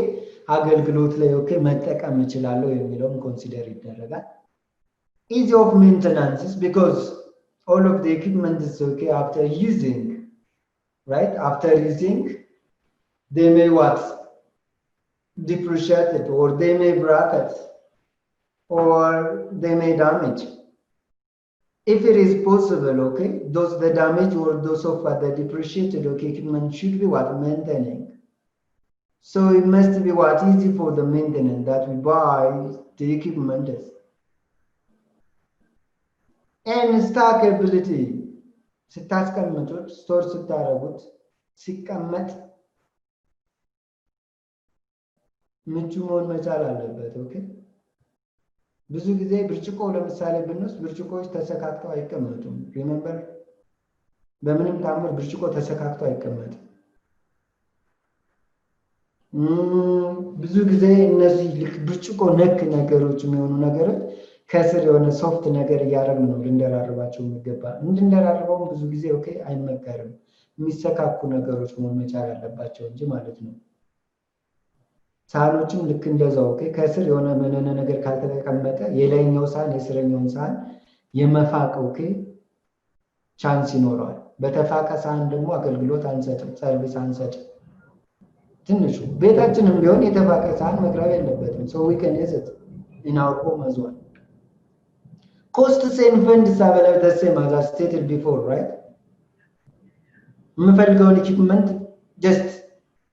አገልግሎት ላይ ኦኬ መጠቀም እችላለሁ የሚለውን ኮንሲደር ይደረጋል። easy of maintenance because all of the equipment is okay after using, right? After using they may what depreciate it or they may break it or they may damage. If it is possible, okay, those the damage or those of the depreciated okay equipment should be what maintaining. So it must be what easy for the maintenance that we buy the equipment is. And stackability ስታስቀምጡት ስቶር ስታረጉት ሲቀመጥ ምቹ መሆን መቻል አለበት። ኦኬ ብዙ ጊዜ ብርጭቆ ለምሳሌ ብንወስድ ብርጭቆዎች ተሰካክተው አይቀመጡም። ሪሜምበር በምንም ታምር ብርጭቆ ተሰካክቶ አይቀመጥም። ብዙ ጊዜ እነዚህ ልክ ብርጭቆ ነክ ነገሮች የሚሆኑ ነገሮች ከስር የሆነ ሶፍት ነገር እያደረግን ነው ልንደራርባቸው የሚገባ። እንድንደራርበውም ብዙ ጊዜ ኦኬ አይመከርም። የሚሰካኩ ነገሮች መሆን መቻል አለባቸው እንጂ ማለት ነው። ሳህኖችም ልክ እንደዛው ኦኬ ከስር የሆነ መነነ ነገር ካልተቀመጠ የላይኛው ሳህን የስረኛውን ሳህን የመፋቅ ኦኬ ቻንስ ይኖረዋል። በተፋቀ ሳህን ደግሞ አገልግሎት አንሰጥም፣ ሰርቪስ አንሰጥም። ትንሹ ቤታችንም ቢሆን የተፋቀ ሳህን መቅረብ የለበትም። so we can use it in our home as well. Costs and funds are the same as I stated before, right? የምፈልገውን ኢኩዊፕመንት ጀስት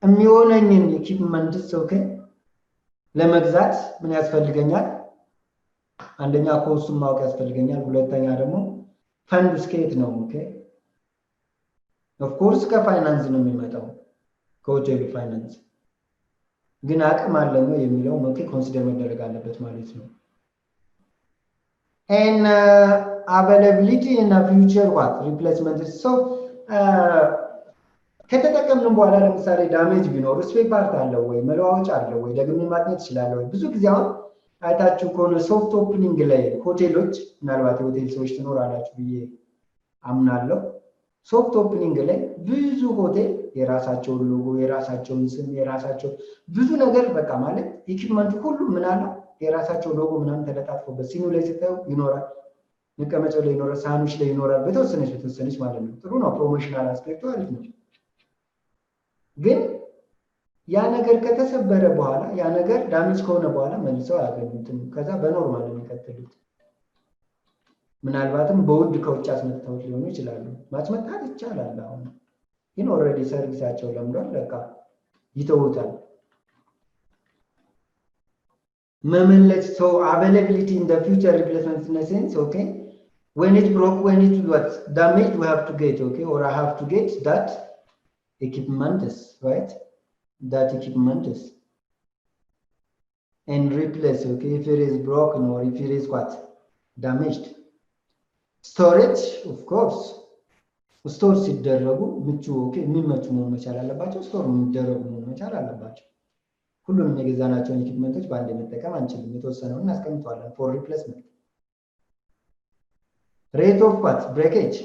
የሚሆነኝን ኢኩዊፕመንት ኦኬ ለመግዛት ምን ያስፈልገኛል? አንደኛ ኮስቱን ማወቅ ያስፈልገኛል። ሁለተኛ ደግሞ ፈንዱ ስኬት ነው። ኦኬ ኦፍ ኮርስ ከፋይናንስ ነው የሚመጣው ከሆቴሉ ፋይናንስ ግን አቅም አለኝ የሚለው ኦኬ ኮንሲደር መደረግ አለበት ማለት ነው። and availability in a future what replacement is so ከተጠቀምን በኋላ ለምሳሌ ዳሜጅ ቢኖር ስፔር ፓርት አለው ወይ መለዋወጫ አለው ወይ ደግሜ ማግኘት ይችላል ወይ? ብዙ ጊዜ አሁን አይታችሁ ከሆነ ሶፍት ኦፕኒንግ ላይ ሆቴሎች ምናልባት የሆቴል ሰዎች ትኖራላችሁ ብዬ አምናለሁ። ሶፍት ኦፕኒንግ ላይ ብዙ ሆቴል የራሳቸውን ሎጎ የራሳቸውን ስም የራሳቸው ብዙ ነገር በቃ ማለት ኢኩዊፕመንቱ ሁሉ ምን አለው የራሳቸው ሎጎ ምናምን ተለጣጥፎበት ሲኑ ላይ ሲታዩ ይኖራል፣ መቀመጫው ላይ ይኖራል፣ ሳህኖች ላይ ይኖራል። በተወሰነች ማለት ነው። ጥሩ ነው። ፕሮሞሽናል አስፔክቱ አሪፍ ነው። ግን ያ ነገር ከተሰበረ በኋላ ያ ነገር ዳሜጅ ከሆነ በኋላ መልሰው አያገኙትም። ከዛ በኖርማል ነው የሚቀጥሉት። ምናልባትም በውድ ከውጭ አስመጣው ሊሆኑ ይችላሉ። ማስመጣት ይቻላል። አሁን ግን ኦልሬዲ ሰርቪሳቸው ለምዷል፣ በቃ ይተውታል። መመለስ so availability in the future replacement in a sense okay when it broke when it was damaged we have to get okay or I have to get that equipment is right that equipment is and replace, okay, if it is broken or if it is what? Damaged. Storage, of course. ስቶር ሲደረጉ ምቹ ኦኬ የሚመቹ መሆን መቻል አለባቸው ስቶር የሚደረጉ መሆን መቻል አለባቸው ሁሉንም የገዛናቸውን ኢኩዊፕመንቶች በአንድ መጠቀም አንችልም የተወሰነውን እናስቀምጣለን for replacement rate of what breakage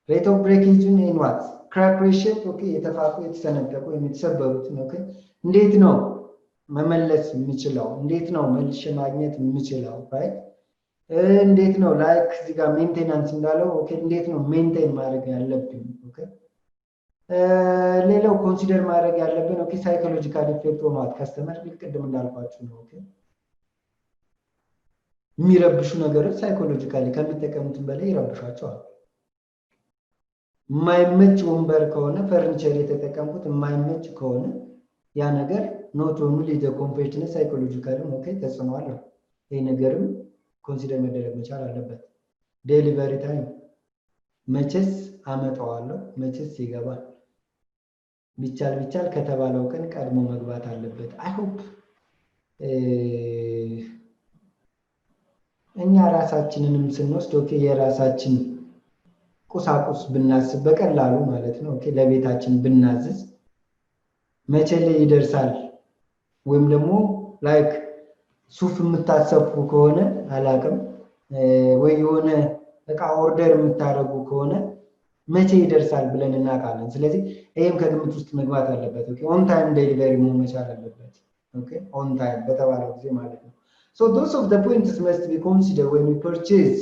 rate of breakage in what crack ratio ኦኬ የተፋቁ የተሰነጠቁ የሚተሰበሩት ኦኬ እንዴት ነው መመለስ የሚችለው እንዴት ነው መልሼ ማግኘት የሚችለው right እንዴት ነው ላይክ እዚህ ጋር ሜንቴናንስ እንዳለው ኦኬ እንዴት ነው ሜንቴን ማድረግ ያለብን ኦኬ ሌላው ኮንሲደር ማድረግ ያለብን ኦኬ ሳይኮሎጂካል ኢፌክት ኦፍ ካስተመር ቅድም እንዳልኳችሁ ነው ኦኬ የሚረብሹ ነገሮች ሳይኮሎጂካሊ ከሚጠቀሙት በላይ ይረብሻቸዋል የማይመች ወንበር ከሆነ ፈርኒቸር የተጠቀምኩት የማይመች ከሆነ ያ ነገር ኖት ኦንሊ ዘ ኮምፕሌትነስ ሳይኮሎጂካሊ ኦኬ ተጽዕኖ አለው ይሄ ነገርም ኮንሲደር መደረግ መቻል አለበት ዴሊቨሪ ታይም መቼስ አመጣዋለሁ መቼስ ይገባል ቢቻል ከተባለው ቀን ቀድሞ መግባት አለበት አይ ሆፕ እኛ ራሳችንንም ስንወስድ ኦኬ የራሳችን ቁሳቁስ ብናስብ በቀላሉ ማለት ነው ኦኬ ለቤታችን ብናዝዝ መቼ ላይ ይደርሳል ወይም ደግሞ ላይክ ሱፍ የምታሰፉ ከሆነ አላቅም ወይ የሆነ እቃ ኦርደር የምታደርጉ ከሆነ መቼ ይደርሳል ብለን እናውቃለን ስለዚህ ይሄም ከግምት ውስጥ መግባት አለበት ኦኬ ኦን ታይም ዴሊቨሪ መሆን መቻል አለበት ኦኬ ኦን ታይም በተባለው ጊዜ ማለት ነው so those of the points must be considered when we purchase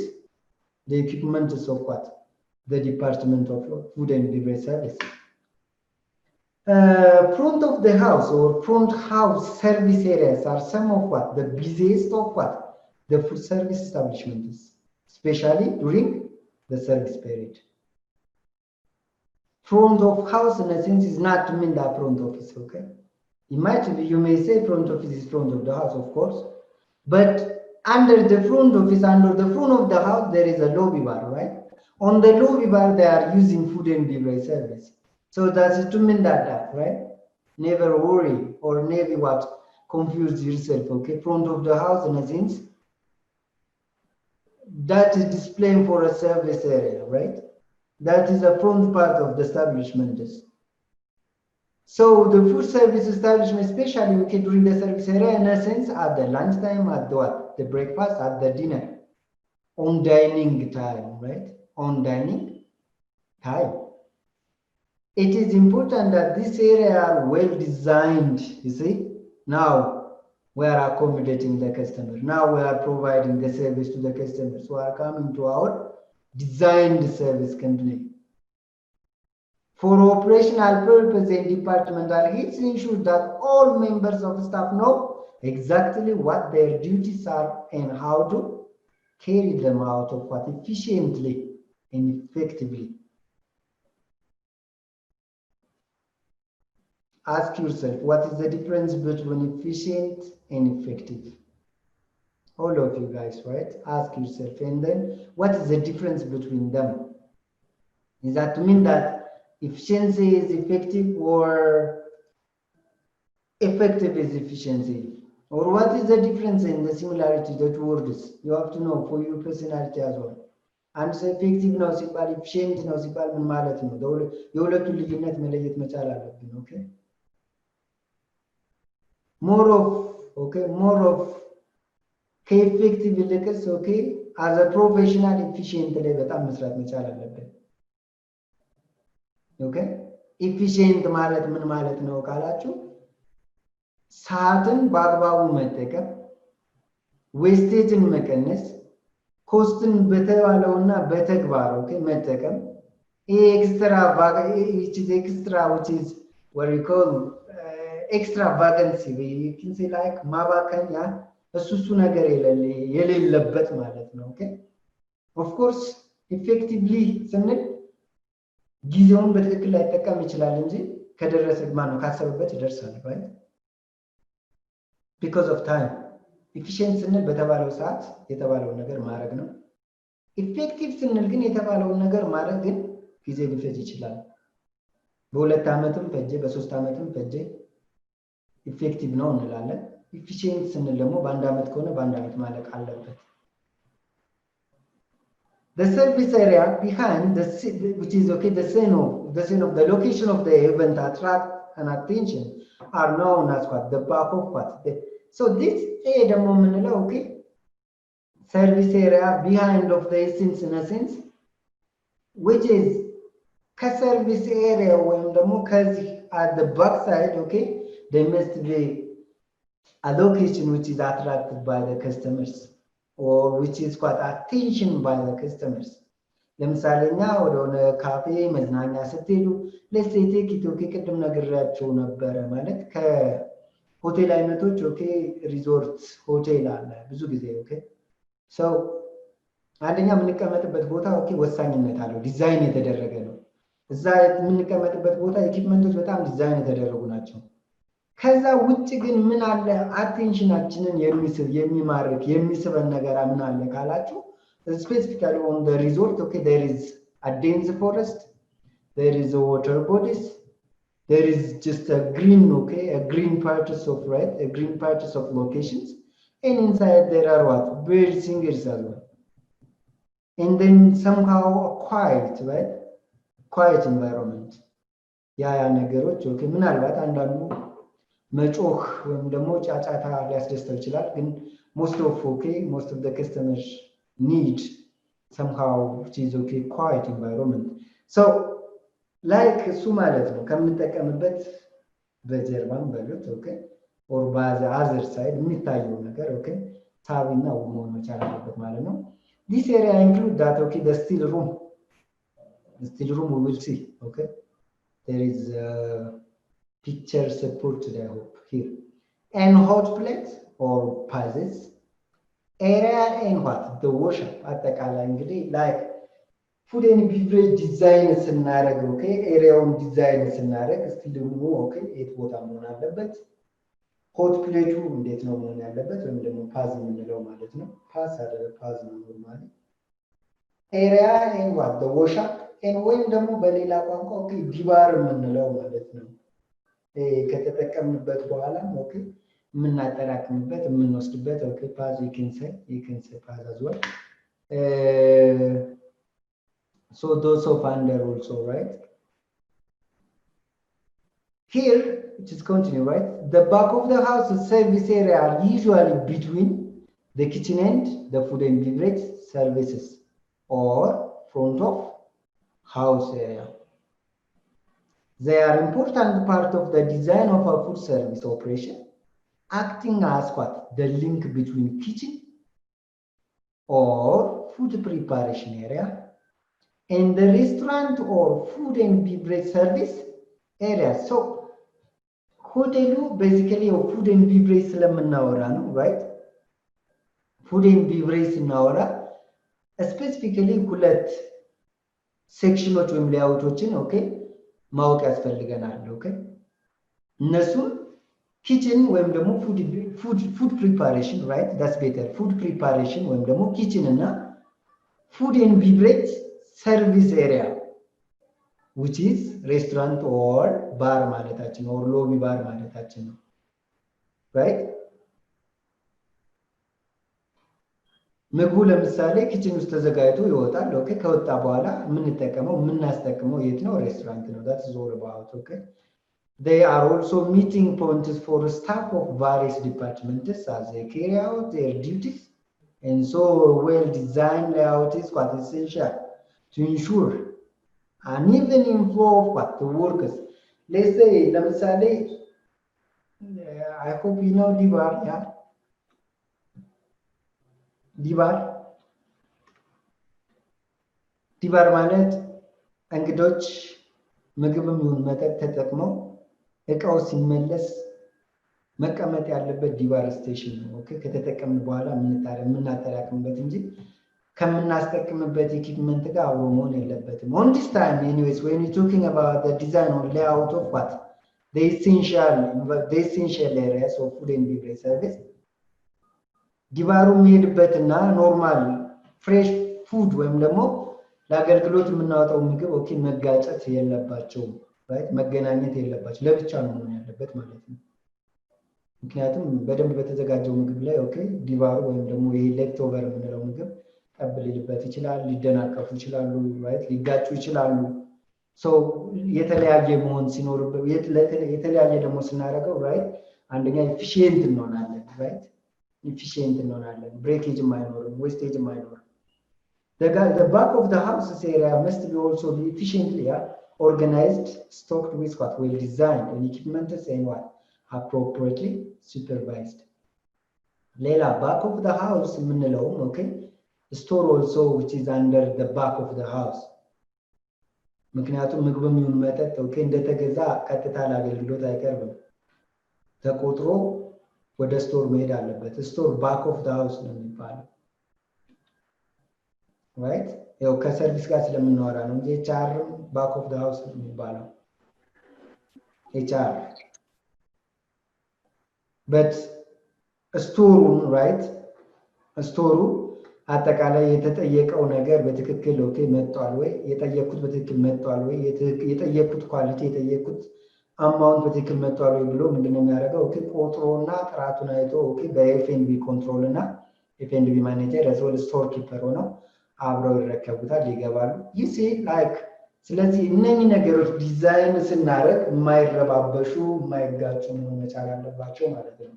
the equipment of what the department of food and beverage service front of the house or front house service areas are some of what the busiest of what the food service establishments especially during the service period front of house in a sense is not to mean the front office okay it might be you may say front office is front of the house of course but under the front office under the front of the house there is a lobby bar right on the lobby bar they are using food and beverage service so that's to mean that right never worry or never what confuse yourself okay front of the house in a sense that is displaying for a service area right that is a front part of the establishment so the food service establishment especially okay during the service area in a sense at the lunch time at the what the breakfast at the dinner on dining time right on dining time it is important that this area are well designed you see now we are accommodating the customer now we are providing the service to the customers who are coming to our designed service company for operational purpose and departmental needs ensure that all members of staff know exactly what their duties are and how to carry them out of what efficiently and effectively ask yourself what is the difference between efficient and effective all of you guys right ask yourself and then what is the difference between them is that to mean that efficiency is effective or effective is efficiency or what is the difference in the similarity the two words you have to know for your personality as well and so effective ነው ሲባል efficient ነው ሲባል ምን ማለት ነው የሁለቱ ልዩነት መለየት መቻል አለብን okay more of ከኤፌክቲቭ ይልቅስ okay as a professional efficient ላይ በጣም መስራት መቻል አለብን okay efficient ማለት ምን ማለት ነው ካላችሁ ሰዓትን በአግባቡ መጠቀም ዌስቴጅን መቀነስ ኮስትን በተባለውና በተግባር okay መጠቀም extra which is what we call extravagancy you can say like ማባከን ያ እሱ ነገር የሌለበት ማለት ነው okay of course effectively ስንል ጊዜውን በትክክል ላይ ተጠቀም ይችላል እንጂ ከደረሰ ማነው ካሰበበት ይደርሳል right because of time efficient ስንል በተባለው ሰዓት የተባለው ነገር ማድረግ ነው effective ስንል ግን የተባለው ነገር ማድረግ ግን ጊዜ ሊፈጅ ይችላል በሁለት ዓመትም ፈጀ በሶስት ዓመትም ፈጀ ኢፌክቲቭ ነው እንላለን ኢፊሺየንት ስንል ደግሞ በአንድ ዓመት ከሆነ በአንድ ዓመት ማለቅ አለበት The service area behind which is okay the scene of the location of the event attract an attention are known as what the back of what so this ደግሞ የምንለው okay service area behind of the scenes in a sense which is ከሰርቪስ area ወይም ደግሞ ከዚህ at the back side okay there must be a location which is attracted by the customers or which is quite attention by the customers ለምሳሌኛ ወደሆነ ካፌ መዝናኛ ስትሄዱ let's say take it okay ቅድም ነግሬያችሁ ነበረ ማለት ከሆቴል አይነቶች okay ሪዞርት ሆቴል አለ ብዙ ጊዜ okay so አንደኛ የምንቀመጥበት ቦታ okay ወሳኝነት አለው ዲዛይን የተደረገ ነው እዛ የምንቀመጥበት ቦታ ኢኩዊፕመንቶች በጣም ዲዛይን የተደረጉ ናቸው ከዛ ውጭ ግን ምን አለ አቴንሽናችንን የሚማርክ የሚስበን ነገር ምን አለ ካላችሁ specifically on the resort okay there is a dense forest there is a water bodies there is just a green okay a green patches of right a green patches of locations and inside there are what bird singers as well and then somehow a quiet right quiet environment ያ ነገሮች okay ምናልባት አንዳንዱ መጮህ ወይም ደግሞ ጫጫታ ሊያስደስተው ይችላል ግን most of the customers need somehow which is okay quiet environment so like እሱ ማለት ነው ከምንጠቀምበት በጀርባም በሉት okay or by the other side የሚታየው ነገር okay ሳቢና መሆን መቻል አለበት ማለት ነው this area include that okay the still room we will see okay there is picture supported I hope here and hot plate or pieces area and what the worship አጠቃላይ እንግዲህ like food and beverage design ስናደርግ okay ኤሪያውን ዲዛይን ስናደርግ still ደግሞ okay የት ቦታ መሆን አለበት hot plate እንዴት ነው መሆን ያለበት ወይም ደግሞ ፓዝ የምንለው ማለት ነው ፓዝ አይደለ ፓዝ ነው ኖርማሊ area and what the worship and ወይም ደግሞ በሌላ ቋንቋ okay ዲባር የምንለው ማለት ነው ከተጠቀምንበት በኋላ okay የምናጠራቅምበት የምንወስድበት okay pass you can say pass as well so those of under also right here it is continue right the back of the house service area are usually between the kitchen and the food and beverage services or front of house area they are important part of the design of a food service operation acting as what the link between kitchen or food preparation area and the restaurant or food and beverage service area so hotel basically or food and beverage ስለምናወራ ነው right food and beverage ስናወራ specifically ሁለት ሴክሽኖች ወይም ሌአውቶችን okay ማወቅ ያስፈልገናል okay እነሱም kitchen ወይም ደግሞ food preparation right that's better food preparation ወይም ደግሞ kitchen እና food and beverage service area which is restaurant or bar ማለታችን or lobby bar ማለታችን ነው right ምግቡ ለምሳሌ kitchen ውስጥ ተዘጋጅቶ ይወጣል okay ከወጣ በኋላ የምናስጠቅመው የት ነው ሬስቶራንት ነው that's all about okay they are also meeting points for staff of various departments as they carry out their duties and so well designed layout is quite essential to ensure an even inflow of what the workers let's say ለምሳሌ I hope you know ዲባር yeah ዲባር ማለት እንግዶች ምግብም ይሁን መጠጥ ተጠቅመው እቃው ሲመለስ መቀመጥ ያለበት ዲባር ስቴሽን ነው ኦኬ ከተጠቀምን በኋላ የምናጠራቅምበት እንጂ ከምናስጠቅምበት ኢኩዊፕመንት ጋር አብሮ መሆን የለበትም on this time anyways when you talking about the design or layout of what the essential areas of food and beverage service ዲባሩ የሚሄድበትና ኖርማል ፍሬሽ ፉድ ወይም ደግሞ ለአገልግሎት የምናወጣው ምግብ ኦኬ መጋጨት የለባቸውም right መገናኘት የለባቸው ለብቻ ነው መሆን ያለበት ማለት ነው ምክንያቱም በደንብ በተዘጋጀው ምግብ ላይ ኦኬ ዲቫሩ ወይም ደግሞ ይሄ ሌፍት ኦቨር የምንለው ምግብ ቀብል ሊልበት ይችላል ሊደናቀፉ ይችላሉ right ሊጋጩ ይችላሉ so የተለያየ መሆን ሲኖርበት የተለያየ ደግሞ ስናደርገው right አንደኛ ኤፊሺየንት እንሆናለን right ኤፊሺየንት እንሆናለን ብሬኬጅም አይኖርም ዌስቴጅም አይኖርም the back of the house area must be also be efficiently organized stocked with what well designed and equipment and what appropriately supervised ሌላ back of the house የምንለው okay store also which is under the back of the house ምክንያቱም ምግብም ይሁን መጠጥ ኦኬ እንደተገዛ ቀጥታ ለአገልግሎት አይቀርብም ተቆጥሮ ወደ ስቶር መሄድ አለበት ስቶር ባክ ኦፍ ዘ ሃውስ ነው የሚባለው right ያው ከሰርቪስ ጋር ስለምንወራ ነው እንጂ ኤችአር ባክ ኦፍ ዘ ሃውስ ነው የሚባለው ኤችአር but ስቶሩን right ስቶሩ አጠቃላይ የተጠየቀው ነገር በትክክል ኦኬ መጥቷል ወይ የጠየቁት በትክክል መጥቷል ወይ የጠየቁት ኳሊቲ የጠየቁት አማውንት በትክክል መጥቷል ወይ ብሎ ምንድነው የሚያደርገው ኦኬ ቆጥሮና ጥራቱን አይቶ ኦኬ በኤፍኤንቢ ኮንትሮል እና ኤፍኤንቢ ማኔጀር አዝወል ስቶር ኪፐር ሆነው አብረው ይረከቡታል ይገባሉ you see like ስለዚህ እነኚህ ነገሮች ዲዛይን ስናደርግ የማይረባበሹ የማይጋጩ መሆን መቻል አለባቸው ማለት ነው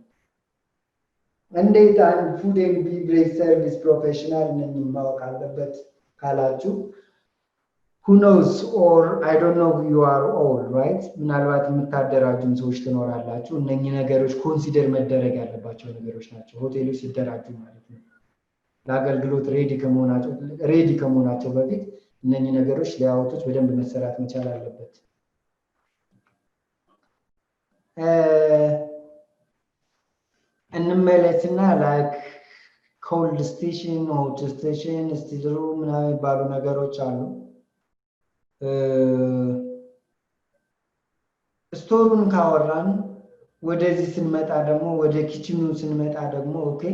እንዴት አንድ ፉድ ኤንድ ቢቨሬጅ ሰርቪስ ፕሮፌሽናል ነኝ ማወቅ አለበት ካላችሁ who knows or I don't know who you are all right ምናልባት የምታደራጁም ሰዎች ትኖራላችሁ እነኚህ ነገሮች ኮንሲደር መደረግ ያለባቸው ነገሮች ናቸው ሆቴሎች ሲደራጁ ማለት ነው ለአገልግሎት ሬዲ ከመሆናቸው በፊት እነኚህ ነገሮች ሊያወጡት በደንብ መሰራት መቻል አለበት እንመለስና like cold station hot station still room ምናምን ባሉ ነገሮች አሉ ስቶሩን ካወራን ወደዚህ ስንመጣ ደግሞ ወደ ኪችኑ ስንመጣ ደግሞ ኦኬ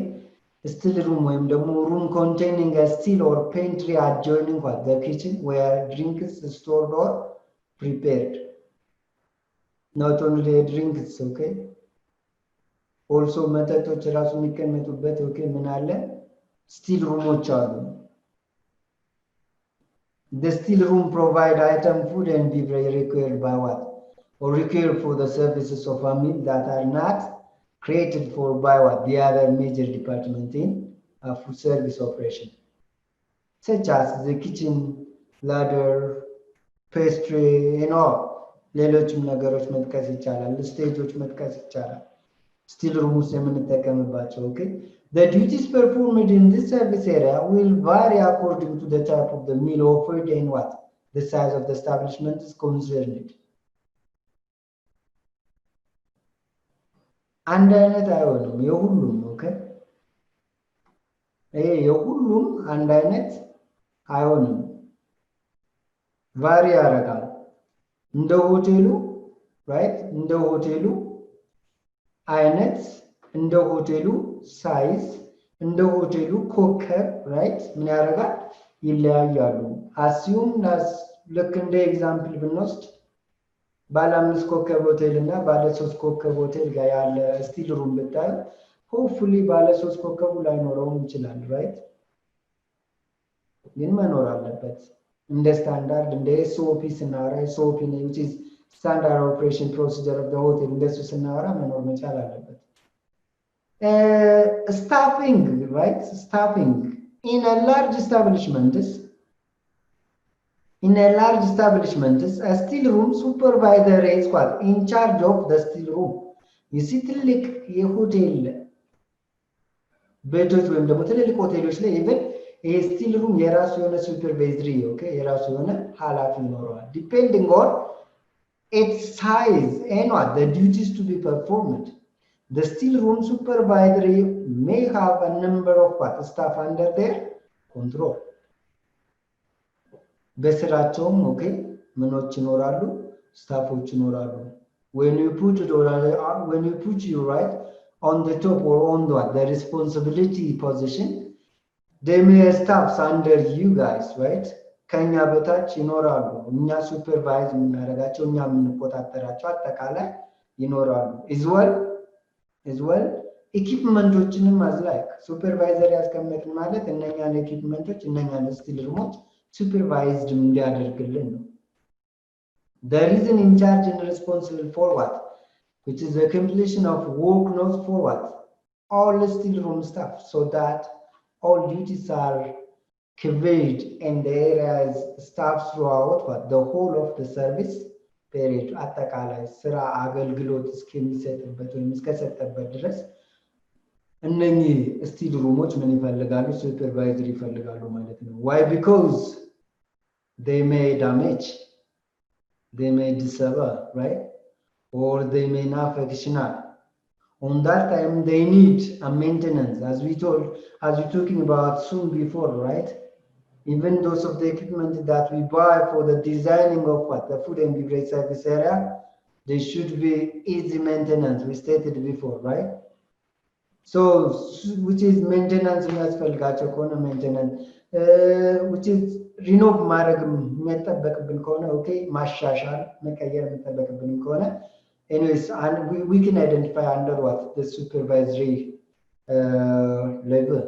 still room ወይም ደግሞ room containing a still or pantry adjoining what the kitchen where drinks stored or prepared not only drinks okay also መጠጦች ራሱ የሚቀመጡበት ኦኬ ምን አለ ስቲል ሩሞች አሉ the still room provide item food and beverage required by what or required for the services of a meal that are not created for by what the other major department in food service operation such as the kitchen ladder pastry and all ሌሎችም ነገሮች መጥቀስ ይቻላል ስቴጆች መጥቀስ ይቻላል still rooms የምንጠቀምባቸው okay the duties performed in this service area will vary according to the type of the meal offered and what the size of the establishment is concerned አንድ አይነት አይሆንም የሁሉም okay የሁሉም አንድ አይነት አይሆንም ቫሪ ያደርጋል እንደ ሆቴሉ right እንደ ሆቴሉ አይነት እንደ ሆቴሉ ሳይዝ እንደ ሆቴሉ ኮከብ right ምን ያደርጋል ይለያያሉ assume ልክ እንደ ኤግዛምፕል ብንወስድ ባለ 5 ኮከብ ሆቴል እና ባለ 3 ኮከብ ሆቴል ጋር ያለ ስቲል ሩም ብታይ ሆፕፉሊ ባለ 3 ኮከቡ ላይኖረውም ይችላል right ግን መኖር አለበት እንደ ስታንዳርድ እንደ SOP ስናወራ SOP ነው which is standard operation procedure of the hotel እንደሱ ስናወራ መኖር መቻል አለበት staffing right staffing in a large establishments a still room supervisor is what in charge of the still room you see ትልቅ የሆቴል ቤቶች ወይም ደግሞ ትልልቅ ሆቴሎች ላይ even ይሄ still room የራሱ የሆነ supervisory okay የራሱ የሆነ ኃላፊ ይኖረዋል depending on its size and what the duties to be performed the still room supervisor may have a number of what staff under their control በስራቸውም ኦኬ ምኖች ይኖራሉ ስታፎች ይኖራሉ when you put you right on the top or on the responsibility position they may staffs under you guys right ከኛ በታች ይኖራሉ እኛ ሱፐርቫይዝ የምናደርጋቸው እኛ የምንቆጣጠራቸው አጠቃላይ ይኖራሉ as well ኢኩዊፕመንቶችንም as like ሱፐርቫይዘር ያስቀመጥን ማለት እነኛን ኢኩዊፕመንቶች እነኛን ስቲል ሩሞች ሱፐርቫይዝድ እንዲያደርግልን ነው there is an in charge and responsible for what which is the completion of work notes for what all the still room staff so that all duties are covered and the area is staffed throughout what the whole of the service period አጠቃላይ ስራ አገልግሎት እስከሚሰጥበት ወይም እስከሰጠበት ድረስ እነኚህ ስቲል ሩሞች ምን ይፈልጋሉ ሱፐርቫይዘር ይፈልጋሉ ማለት ነው why because they may damage they may disable right or they may not functional on that time they need a maintenance as we talking about soon before right even those of the equipment that we buy for the designing of what the food and beverage service area they should be easy maintenance we stated before right so which is maintenance የሚያስፈልጋቸው ከሆነ maintenance which is ሪኖቭ ማድረግ የሚጠበቅብን ከሆነ ኦኬ ማሻሻል መቀየር የሚጠበቅብን ከሆነ anyways and we can identify under what the supervisory level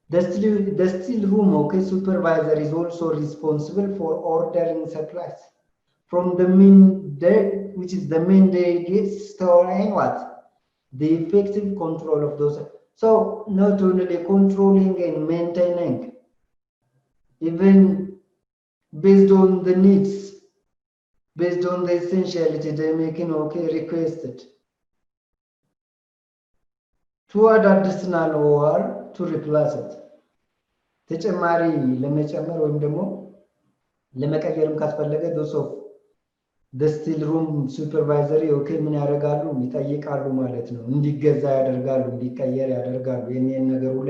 the still room okay supervisor is also responsible for ordering supplies from the main day which is the main day gifts store and what the effective control of those so not only controlling and maintaining even based on the needs based on the essentiality they making okay requested to add additional or to replace it ተጨማሪ ለመጨመር ወይም ደግሞ ለመቀየርም ካስፈለገ those of the still room supervisory okay ምን ያደርጋሉ ይጠይቃሉ ማለት ነው እንዲገዛ ያደርጋሉ እንዲቀየር ያደርጋሉ የኔን ነገር ሁሉ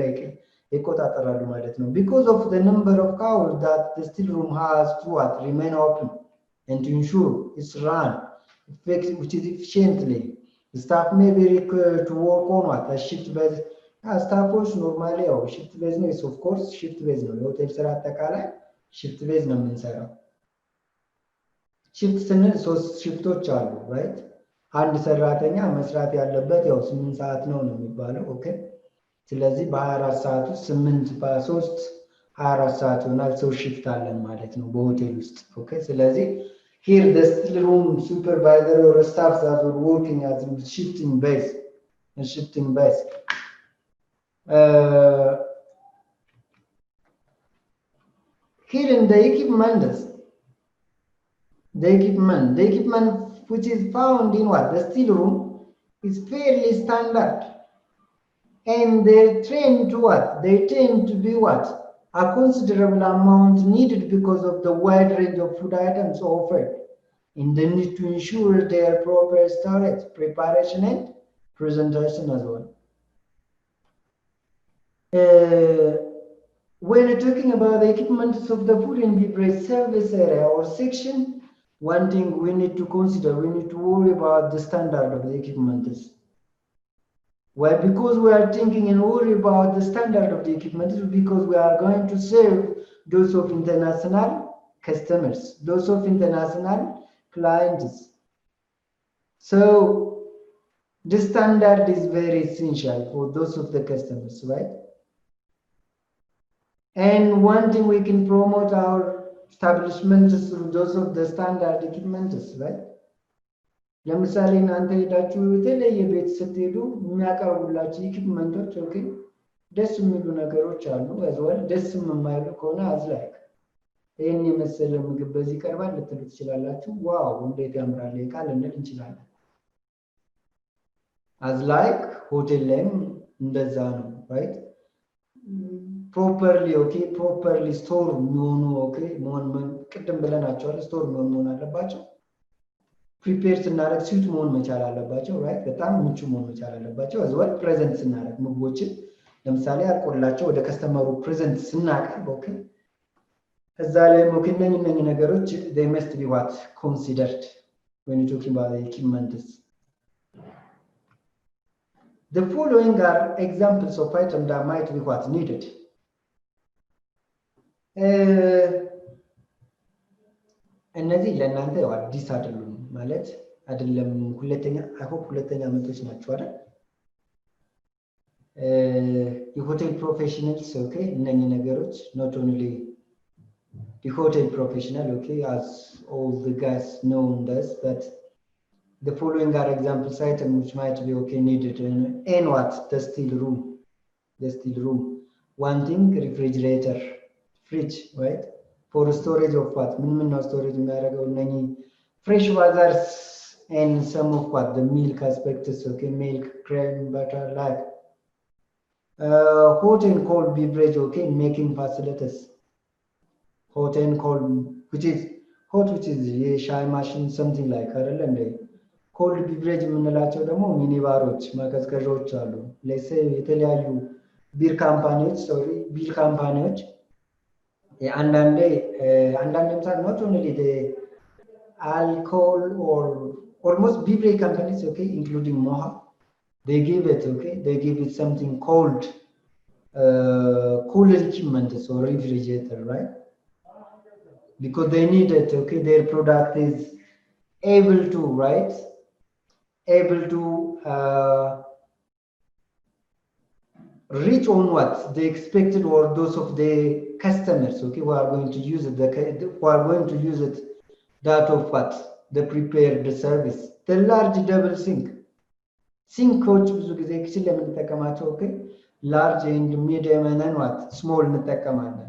ይቆጣጠራሉ ማለት ነው because of the number of hours that the still room has to what remain open and to ensure it's run effectively which is efficiently the staff may be required to work on what a shift based staffዎች normally ያው shift based ነው of course shift based ነው የሆቴል ስራ አጠቃላይ shift based ነው የምንሰራው shift ስንል 3 ሽፍቶች አሉ right አንድ ሰራተኛ መስራት ያለበት ያው 8 ሰዓት ነው የሚባለው ኦኬ ስለዚህ በ24 ሰዓት ውስጥ 8 በ3 24 ሰዓት ሆናል ሰው shift አለን ማለት ነው በሆቴል ውስጥ ኦኬ ስለዚህ here the still room supervisor or staff that are working as shifting base here in the equipment which is found in what the still room is fairly standard and they tend to be what a considerable amount needed because of the wide range of food items offered and the need to ensure their proper storage preparation and presentation as well when you're talking about the equipment of the food and beverage service area or section one thing we need to consider we need to worry about the standard of the equipment why because we are thinking and worry about the standard of the equipment because we are going to serve those of international customers those of international clients so the standard is very essential for those of the customers right and one thing we can promote our establishments through those of the standard equipment right ለምሳሌ እናንተ ሄዳችሁ የተለየ ቤት ስትሄዱ የሚያቀርቡላችሁ ኢኩዊፕመንቶች ኦኬ ደስ የሚሉ ነገሮች አሉ as well ደስ የማይሉ ከሆነ as like ይሄን የመሰለ ምግብ በዚህ ቀርባል ልትሉ ትችላላችሁ ዋው እንዴት ያምራል ይቃል እንል እንችላለን as like ሆቴል ላይም እንደዛ ነው right properly store የሚሆኑ መሆን ቅድም ብለናቸዋል store መሆን አለባቸው prepare ስናደርግ suit መሆን መቻል አለባቸው right በጣም ምቹ መሆን መቻል አለባቸው as well present ስናደርግ ምግቦችን ለምሳሌ አልቆላቸው ወደ ከስተመሩ present ስናቀርብ እዛ ላይ እነኚህ ነገሮች they must be what considered when you talking about the equipment the following are examples of items that might be what needed እነዚህ ለእናንተ ያው አዲስ አይደሉም ማለት አይደለም። ሁለተኛ አይሆፕ ሁለተኛ ዓመቶች ናቸው አይደል? የሆቴል ፕሮፌሽናልስ ኦኬ እነኚህ ነገሮች not only the hotel professional okay as all the guys know this but the following are examples items which might be okay needed in what the steel room one thing refrigerator fridge right for storage of what ምን storage የሚያደርገው እነኚህ fresh waters and some of what the milk aspects okay milk cream butter like hot and cold beverage okay making facilities hot and cold which is hot which is የሻይ ማሽን something like አይደለ እንደ cold beverage የምንላቸው ደግሞ ሚኒ ባሮች ማቀዝቀዣዎች አሉ ለሴ የተለያዩ ቢር ካምፓኒዎች አንዳንዴ ምሳሌ not only the alcohol or almost beverage companies okay including Moha they give it something called cooler equipment so refrigerator right because they need it okay their product is able to reach on what they expected or those of the customers okay who are going to use it that of what the prepared service the large double ሲንኮች ብዙ ጊዜ ኪችን ለምንጠቀማቸው ኦኬ ላርጅ ኤንድ ሚዲየም እና what ስሞል እንጠቀማለን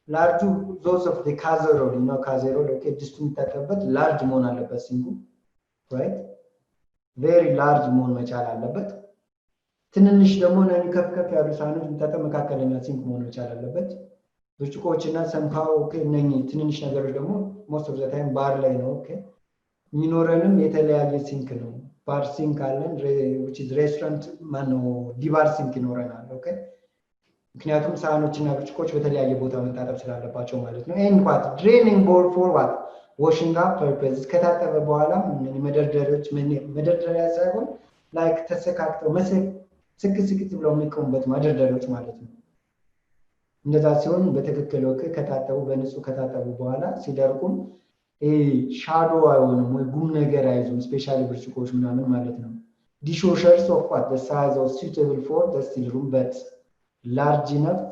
ላርጁ those of the casserole ኦኬ ድስቱ የሚጠቀምበት ላርጅ መሆን አለበት ሲንኩ right very large መሆን መቻል አለበት ትንንሽ ደግሞ ነን ከፍ ያሉ ሳህኖች የሚጠቀም መካከለኛ ሲንክ መሆን መቻል አለበት ብርጭቆችና ሰምካው ኦኬ እነኚህ ትንንሽ ነገሮች ደግሞ most of the time ባር ላይ ነው ኦኬ የሚኖረንም የተለያየ ሲንክ ነው ባር ሲንክ አለን which is restaurant ማነው ዲባር ሲንክ ይኖረናል ኦኬ ምክንያቱም ሳህኖችና ብርጭቆች በተለያየ ቦታ መታጠብ ስላለባቸው ማለት ነው and what draining board for what washing up purpose ከታጠበ በኋላ መደርደሪያ ሳይሆን like ተሰካክተው ስክስክት ብለው የሚቆሙበት መደርደሪያዎች ማለት ነው እንደዛ ሲሆን በትክክል ኦኬ ከታጠቡ በንጹህ ከታጠቡ በኋላ ሲደርቁም ሻዶ አይሆንም ወይ ጉም ነገር አይዙም ስፔሻሊ ብርጭቆች ምናምን ማለት ነው dishwashers of what the size of suitable for the steel room but large enough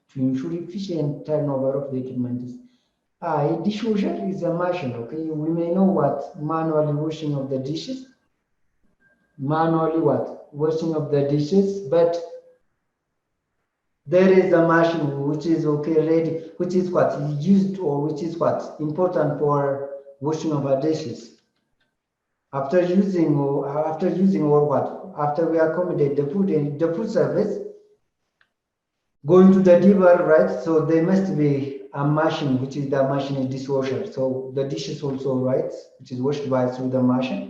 to ensure efficient turnover of the equipment a dishwasher is a machine okay we may know what manually washing of the dishes but there is a machine which is okay ready which is what used or which is what important for washing of our dishes after using or what after we accommodate the food service going to the dipper right so there must be a machine which is the machine is dishwasher so the dishes also right which is washed by through the machine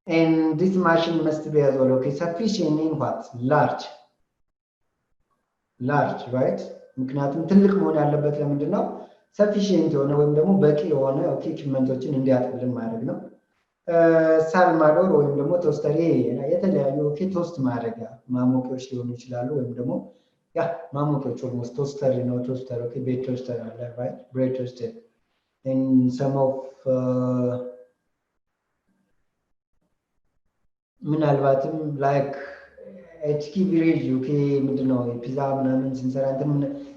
and this machine must be as well okay sufficient in what large right ምክንያቱም ትልቅ መሆን ያለበት ለምንድን ነው sufficient የሆነ ወይም ደግሞ በቂ የሆነ ኦኬ ኢኩዊፕመንቶችን እንዲያጥብልን ማድረግ ነው ሳልማዶር ወይም ደግሞ ቶስተር የተለያዩ ኦኬ ቶስት ማድረጊያ ማሞቂያዎች ሊሆኑ ይችላሉ ወይም ደግሞ ያ ማሞቂያዎች ኦልሞስት ቶስተር ኦኬ ቤት ቶስተር አለ right bread toaster and some of ምናልባትም like HK ቪሬጅ ዩኬ ምንድነው ፒዛ ምናምን ስንሰራ እንትን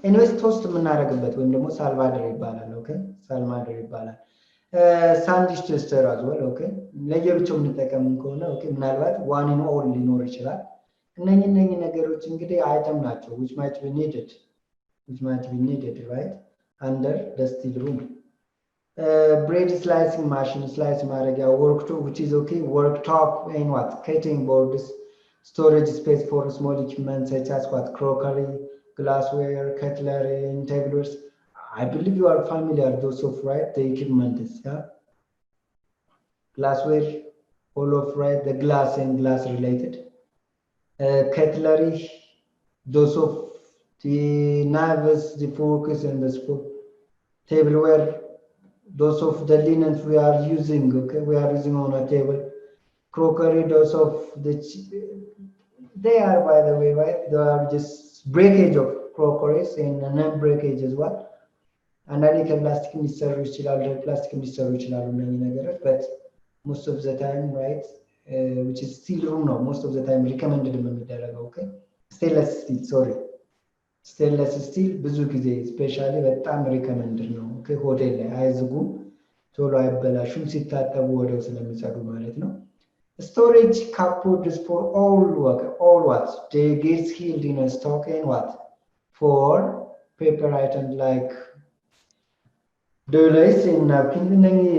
ኤኒዌይስ ቶስት የምናደርግበት ወይም ደግሞ ሳልቫደር ይባላል ኦኬ ሳልማደር ይባላል ሳንድዊች ቶስተር አዝወል ኦኬ ለየብቻው የምንጠቀም ከሆነ ኦኬ ምናልባት ዋን ኢን ኦል ሊኖር ይችላል እነኚህ ነገሮች እንግዲህ አይተም ናቸው which might be needed right under the steel room bread slicing machine slice ማድረጊያ worktop which is okay worktop and what cutting boards storage space for small equipment such as what crockery glassware cutlery and tableware I believe you are familiar those of right the equipment is yeah glassware all of right the glass and glass related cutlery those of the knives the forks and the spoon tableware those of the linens we are using okay we are using on a table crockery those of the they are by the way right they are just breakage of crockeries and non breakage as well አንዳንዴ ከፕላስቲክ የሚሰሩ ይችላሉ ፕላስቲክ የሚሰሩ ይችላሉ እነኚህ ነገሮች but most of the time right which is steel room ነው most of the time recommended የሚደረገው okay stainless steel sorry stainless steel ብዙ ጊዜ ስፔሻሊ በጣም recommended ነው okay ሆቴል ላይ አይዝጉም ቶሎ አይበላሹም ሲታጠቡ ወዲያው ስለሚጸዱ ማለት ነው storage cupboards for all what they get healed in a stock and what for paper items like dollars in napkin እነኚህ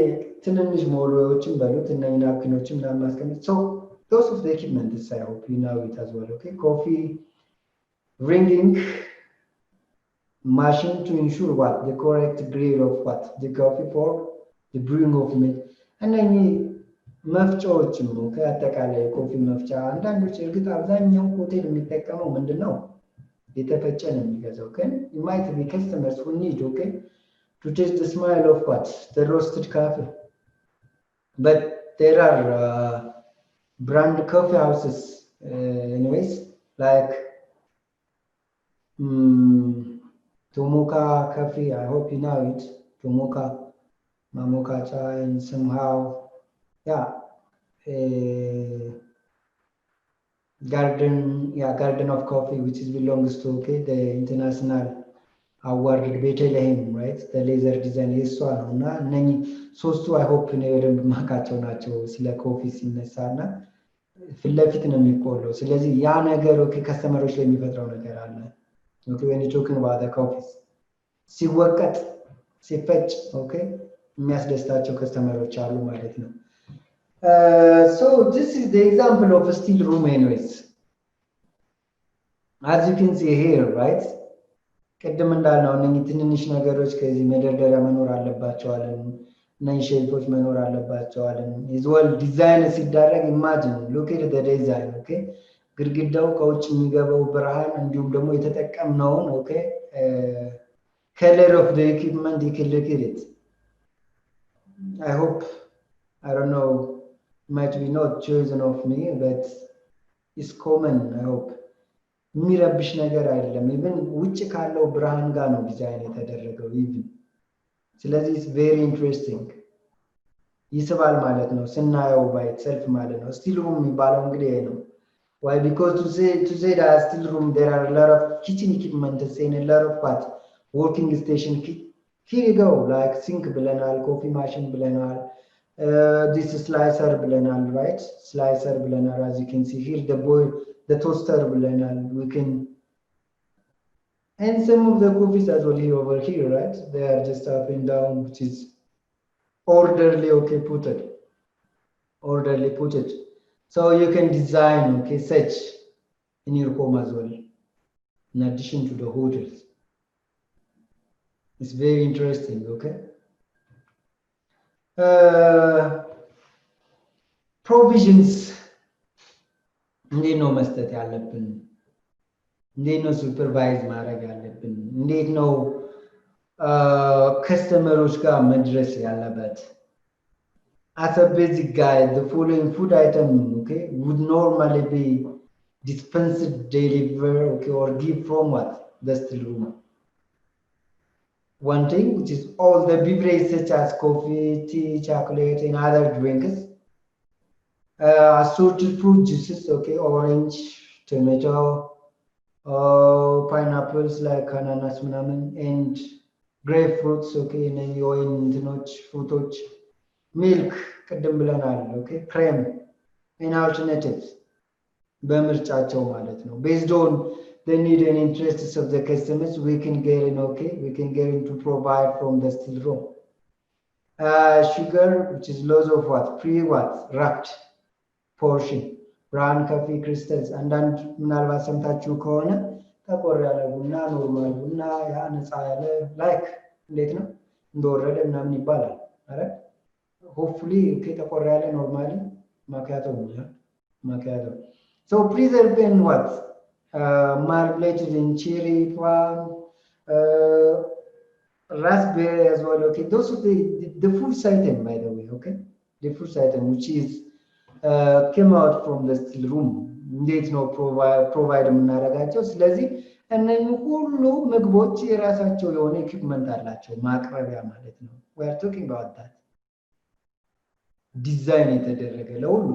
ትንንሽ ሞልዎችን በሉት እነኚህ ናፕኪኖችን ለማስቀመጥ so those of the equipment is I hope you know it as well okay coffee ringing machine to ensure what the correct grade of what the coffee for the brewing of milk እነኚህ መፍጫዎችም ነው ከአጠቃላይ ኮፊ መፍጫ አንዳንዶች እርግጥ አብዛኛው ሆቴል የሚጠቀመው ምንድነው የተፈጨ ነው የሚገዛው ግን you might be customers who need okay to taste the smell of what the roasted coffee but there are brand coffee houses anyways like Tomoka coffee I hope you know it Tomoka Mamoka chai and somehow yeah garden of coffee which is belongs to okay the international awarded Bethlehem right the laser design is so ነውና እነኚህ ሶስቱ I hope ነው በደንብ ማካቸው ናቸው ስለ ኮፊ ሲነሳና ፍለፊት ነው የሚቆለው ስለዚህ ያ ነገር ኦኬ ከስተመሮች ላይ የሚፈጥረው ነገር አለ okay when you talking about the coffee ሲወቀጥ ሲፈጭ okay የሚያስደስታቸው ከስተመሮች አሉ ማለት ነው so this is the example of a steel room anyways as you can see here right ቀደም እንዳልነው እነኚህ ትንንሽ ነገሮች ከዚህ መደርደሪያ መኖር አለባቸው አለን እነኚህ ሼልፎች መኖር አለባቸው አለን as well ዲዛይን ሲደረግ imagine look at the design okay ግድግዳው ከውጭ የሚገባው ብርሃን እንዲሁም ደግሞ የተጠቀምነውን okay color of the equipment you can look at it I hope I don't know might be not chosen of me but it's common I hope የሚረብሽ ነገር አይደለም even ውጭ ካለው ብርሃን ጋር ነው ዲዛይን የተደረገው even ስለዚህ it's very interesting ይስባል ማለት ነው ስናየው by itself ማለት ነው steel room የሚባለው እንግዲህ ነው why because to say that steel room there are a lot of kitchen equipment and a lot of what working station here you go like sink ብለናል coffee machine ብለናል this slicer ብለናል right slicer ብለናል as you can see here the toaster ብለናል we can and some of the coffees as well here over here right they are just up and down which is orderly okay put it so you can design okay such in your home as well in addition to the hotels it's very interesting okay provisions እንዴት ነው መስጠት ያለብን እንዴት ነው ሱፐርቫይዝ ማድረግ ያለብን እንዴት ነው ከስተመሮች ጋር መድረስ ያለበት as a basic guide the following food item okay would normally be dispensed delivered okay or give from what the still room one thing which is all the beverages such as coffee tea chocolate and other drinks assorted fruit juices okay orange tomato pineapples like ananas and grapefruits okay and yoin እንትኖች fruitoች milk ቀደም ብለናል okay cream and alternatives በምርጫቸው ማለት ነው based on the need and interests of the customers we can get to provide from the still room sugar which is loads of what wrapped portion brown coffee crystals አንዳንድ ምናልባት ሰምታችሁ ከሆነ ተቆር ያለ ቡና ኖርማል ቡና ያ ነፃ ያለ ላይክ እንዴት ነው እንደወረደ ምናምን ይባላል አረ hopefully ተቆር ያለ ኖርማሊ ማኪያቶ so preserve in what marinated in cherry plum raspberry as well okay those are the food item by the way okay the food item which is came out from the still room እንዴት ነው ፕሮቫይድ የምናደርጋቸው ስለዚህ እነኚህ ሁሉ ምግቦች የራሳቸው የሆነ ኢኩዊፕመንት አላቸው ማቅረቢያ ማለት ነው we are talking about that ዲዛይን የተደረገ ለሁሉ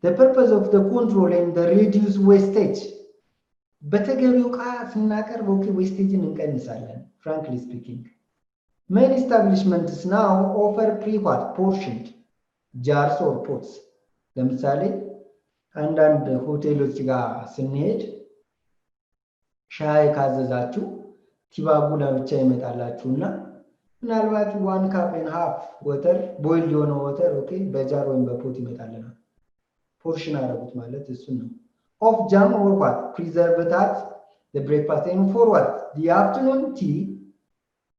the purpose of the control and the reduce wastage በተገቢው ዕቃ ስናቀርብ wastage-ን እንቀንሳለን frankly speaking many establishments now offer pre-what portioned jars or pots ለምሳሌ አንዳንድ ሆቴሎች ጋር ስንሄድ ሻይ ካዘዛችሁ ቲባጉላ ብቻ ይመጣላችሁና ምናልባት 1 cup and half water boiled የሆነ water በጃር ወይም በፖት ይመጣልና ፖርሽን አረጉት ማለት እሱ ነው of jam or what preserved at the breakfast and for what the afternoon tea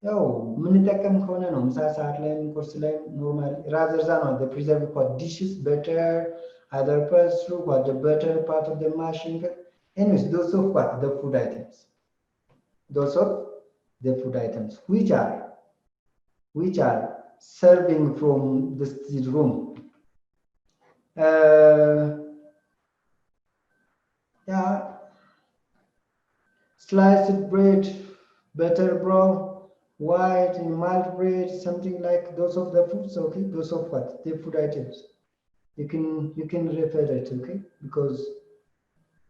ያው ምን ተጠቀም ከሆነ ነው ምሳ ሰዓት ላይ ቁርስ ላይ ኖርማሊ rather than the preserved what dishes better other parts through what the better part of the machine anyways those of what the food items those of the food items which are serving from the steam room yeah sliced bread butter brown white and mild bread something like those of the foods those of what the food items you can refer it because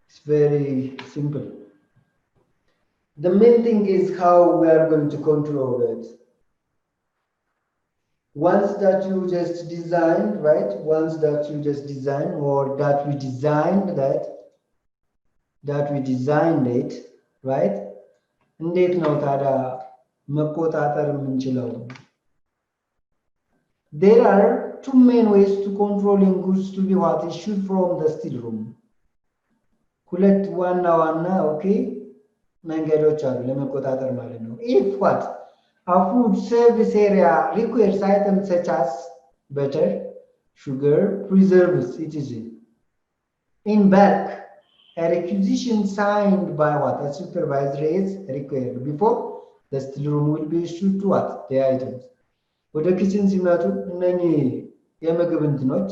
it's very simple the main thing is how we are going to control it once that you just designed right once that you just design or that we designed it right እንዴት ነው ታዲያ መቆጣጠር የምንችለው there are two main ways to controlling goods to be what issued from the still room ሁለት ዋና መንገዶች አሉ ለመቆጣጠር ማለት ነው if what a food service area requires items such as butter sugar preserves etc in bulk a requisition signed by what a supervisor is required before the still room will be issued to what the items ወደ ኪችን ሲመጡ እነኚህ የምግብ እንትኖች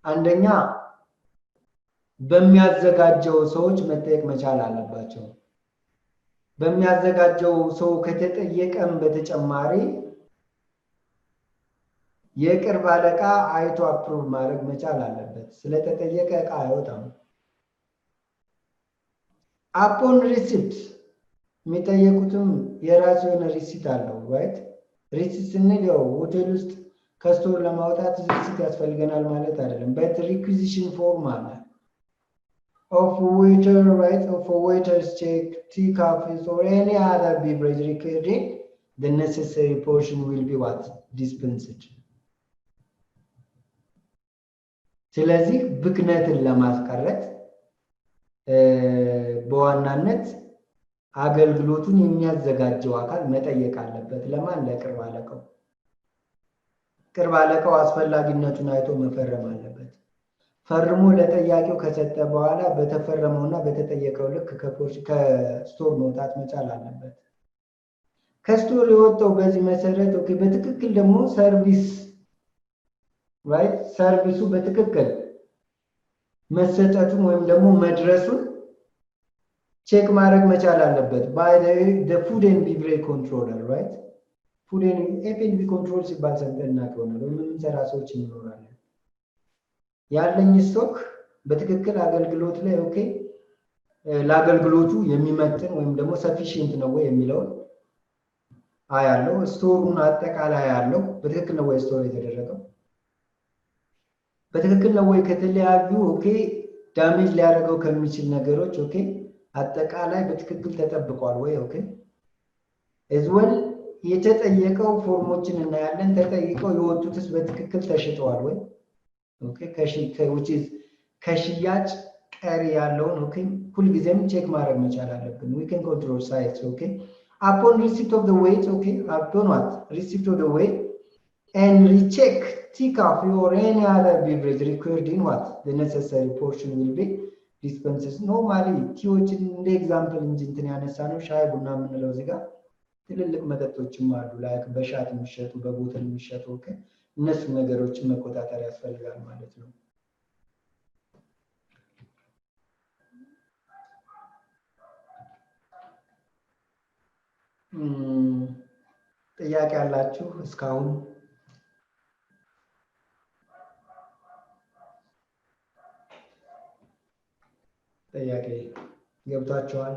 አንደኛ በሚያዘጋጀው ሰዎች መጠየቅ መቻል አለባቸው በሚያዘጋጀው ሰው ከተጠየቀም በተጨማሪ የቅርብ አለቃ አይቶ አፕሩቭ ማድረግ መቻል አለበት ስለተጠየቀ ዕቃ አይወጣም upon receipt የሚጠየቁትም የራሱ የሆነ ሪሲት አለው right ሪሲት ስንል ያው ሆቴል ውስጥ ከስቶር ለማውጣት ሪሲት ያስፈልገናል ማለት አይደለም but requisition form አለ of waiter right of waiter's check tea coffees or any other beverage required the necessary portion will be what dispensed ስለዚህ ብክነትን ለማስቀረት በዋናነት አገልግሎቱን የሚያዘጋጀው አካል መጠየቅ አለበት ለማን ለቅርብ አለቃው ቅርብ አለቃው አስፈላጊነቱን አይቶ መፈረም አለበት ፈርሞ ለጠያቂው ከሰጠ በኋላ በተፈረመውና በተጠየቀው ልክ ከስቶር መውጣት መቻል አለበት ከስቶር የወጣው በዚህ መሰረት በትክክል ደግሞ ሰርቪስ right ሰርቪሱ በትክክል መሰጠቱን ወይም ደግሞ መድረሱን ቼክ ማድረግ መቻል አለበት by the food and beverage controller right food and F&B control ሲባል ሰምተና ከሆነ ምን ሰራ ሰዎች ይኖራሉ ያለኝ ስቶክ በትክክል አገልግሎት ላይ ለአገልግሎቱ የሚመጥን ወይም ደግሞ sufficient ነው ወይ የሚለው አያለው ስቶሩን አጠቃላይ ያለው በትክክል ነው ወይ ስቶር የተደረገው በትክክል ነው ወይ ከተለያዩ ዳሜጅ ሊያደርገው ከሚችል ነገሮች አጠቃላይ በትክክል ተጠብቋል ወይ as well የተጠየቀው ፎርሞችን እና ያለን ተጠይቀው የወጡትስ በትክክል ተሽጠዋል ወይ which is ከሽያጭ ቀሪ ያለውን ሁሉ ጊዜም ቼክ ማድረግ መቻል አለብን we can control sites upon receipt of the weight upon what receipt of the weight and recheck tea coffee or any other beverage required in what the necessary portion will be dispensed normally ቲዎችን እንደ ኤግዛምፕል እንጂ እንትን ያነሳነው ሻይ ቡና ምንለው እዚህ ጋር ትልልቅ መጠጦችም አሉ ላይክ በሻት የሚሸጡ በቦትል የሚሸጡ እነሱ ነገሮችን መቆጣጠር ያስፈልጋል ማለት ነው ጥያቄ አላችሁ እስካሁን? ጥያቄ ገብታችኋል?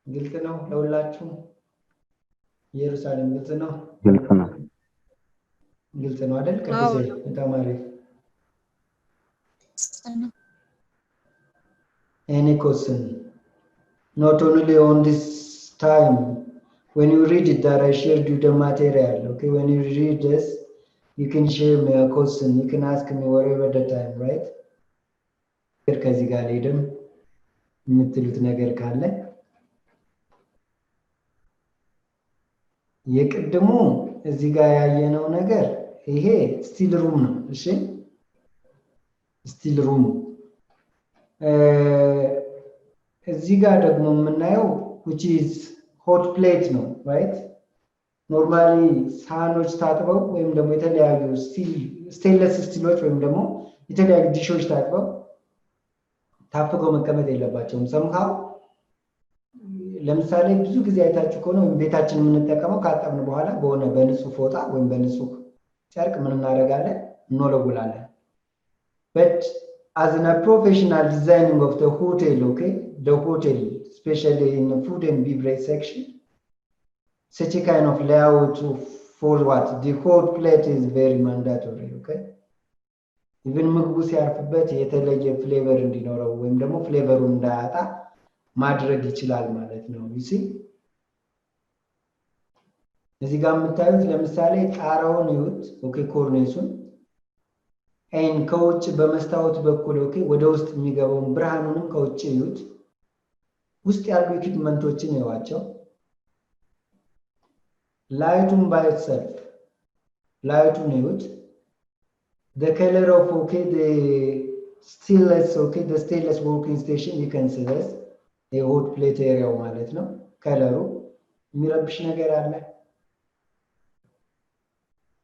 ግልጽ ነው ለሁላችሁም? ኢየሩሳሌም ግልጽ ነው? ግልጽ ነው። ግልጽ ነው አይደል? ቅዱሴ ተማሪ any question, not only on this time when you read it that I shared you the material, okay? When you read this, you can share me a question, you can ask me whatever the time, right? ከዚህ ጋር ሄደም የምትሉት ነገር ካለ የቅድሙ እዚህ ጋር ያየነው ነገር ይሄ ስቲል ሩም ነው። እሺ ስቲል ሩም እዚህ ጋር ደግሞ የምናየው which is hot plate ነው right? ኖርማሊ ሳህኖች ታጥበው ወይም ደግሞ የተለያዩ ስቴንለስ ስቲሎች ወይም ደግሞ የተለያዩ ዲሾች ታጥበው ታፍገው መቀመጥ የለባቸውም። somehow ለምሳሌ ብዙ ጊዜ አይታችሁ ከሆነ ቤታችን የምንጠቀመው ካጠብን በኋላ በሆነ በንጹህ ፎጣ ወይም በንጹህ ጨርቅ ምን እናደርጋለን? እንወለውላለን። but as in a professional designing of the hotel, okay, the hotel, especially in the food and beverage section, such a kind of layout for what the hot plate is very mandatory, okay? Even ምግቡ ሲያርፍበት የተለየ ፍሌቨር እንዲኖረው ወይም ደግሞ ፍሌቨሩን እንዳያጣ ማድረግ ይችላል ማለት ነው። you see እዚህ ጋር የምታዩት ለምሳሌ ጣራውን ይሁት ኦኬ ኮርኔሱን አይን ከውጭ በመስታወት በኩል ኦኬ ወደ ውስጥ የሚገባውን ብርሃኑንም ከውጭ ይሁት ውስጥ ያሉ ኢኩዊፕመንቶችን ይዋቸው ላይቱን by itself ላይቱን ይሁት the color of okay the stainless working station you can see this a hot plate area ማለት ነው። ከለሩ የሚረብሽ ነገር አለ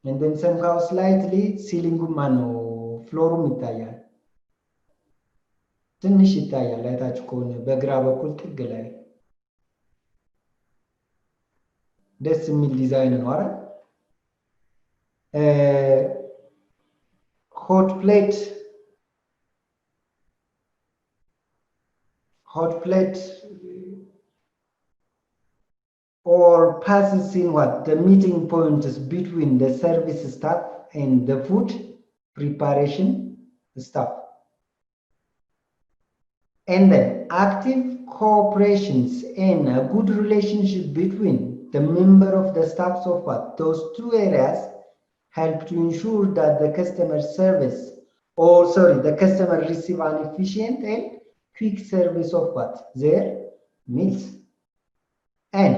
and then somehow slightly ceiling ማነው ፍሎሩም ይታያል ትንሽ ይታያል አይታችሁ ከሆነ በግራ በኩል ጥግ ላይ ደስ የሚል ዲዛይን ነው አይደል? hot plate or passes in what the meeting point is between the service staff and the food preparation staff, and then active cooperations and a good relationship between the member of the staffs of what those two areas help to ensure that the customer receive an efficient and quick service of what their meals. And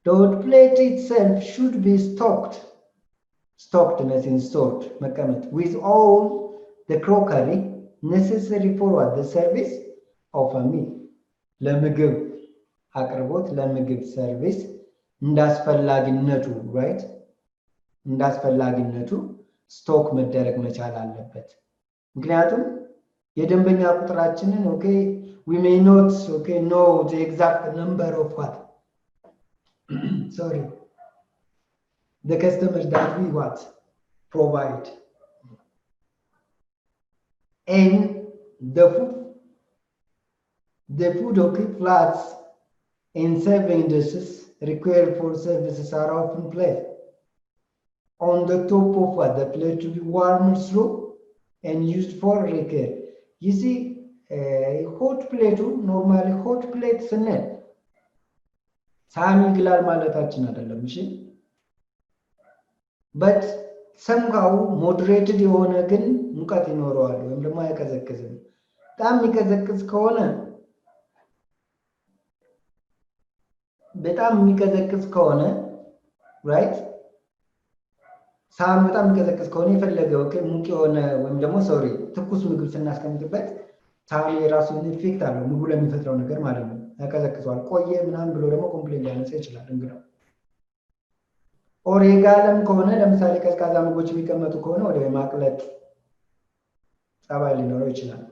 the hot plate itself should be stocked with all the crockery necessary for what the service of a meal. ለምግብ አቅርቦት ለምግብ ሰርቪስ እንዳስፈላጊነቱ right? እንዳስፈላጊነቱ ስቶክ መደረግ መቻል አለበት። ምክንያቱም የደንበኛ ቁጥራችንን okay we may not okay know the exact number of what sorry the customers that we what provide and the food okay flats in serving dishes required for services are often placed on the top of what the plate to be warmed through and used for recare. You see hot plate normally hot plate ስንል ሳህኑ ይግላል ማለታችን አይደለም እሺ but somehow moderated የሆነ ግን ሙቀት ይኖረዋል ወይም ደግሞ አይቀዘቅዝም በጣም የሚቀዘቅዝ ከሆነ right ሳህኑ በጣም የሚቀዘቅዝ ከሆነ የፈለገው okay ሙቅ የሆነ ወይም ደግሞ ሶሪ ትኩስ ምግብ ስናስቀምጥበት ሳህኑ የራሱን ኢፌክት አለው ምግቡ ለሚፈጥረው ነገር ማለት ነው ያቀዘቅዟል ቆየ ምናምን ብሎ ደግሞ ኮምፕሌን ሊያነሳ ይችላል እንግዲህ ኦሬጋለም ከሆነ ለምሳሌ ቀዝቃዛ ምግቦች የሚቀመጡ ከሆነ ወደ ማቅለጥ ጸባይ ሊኖረው ይችላል።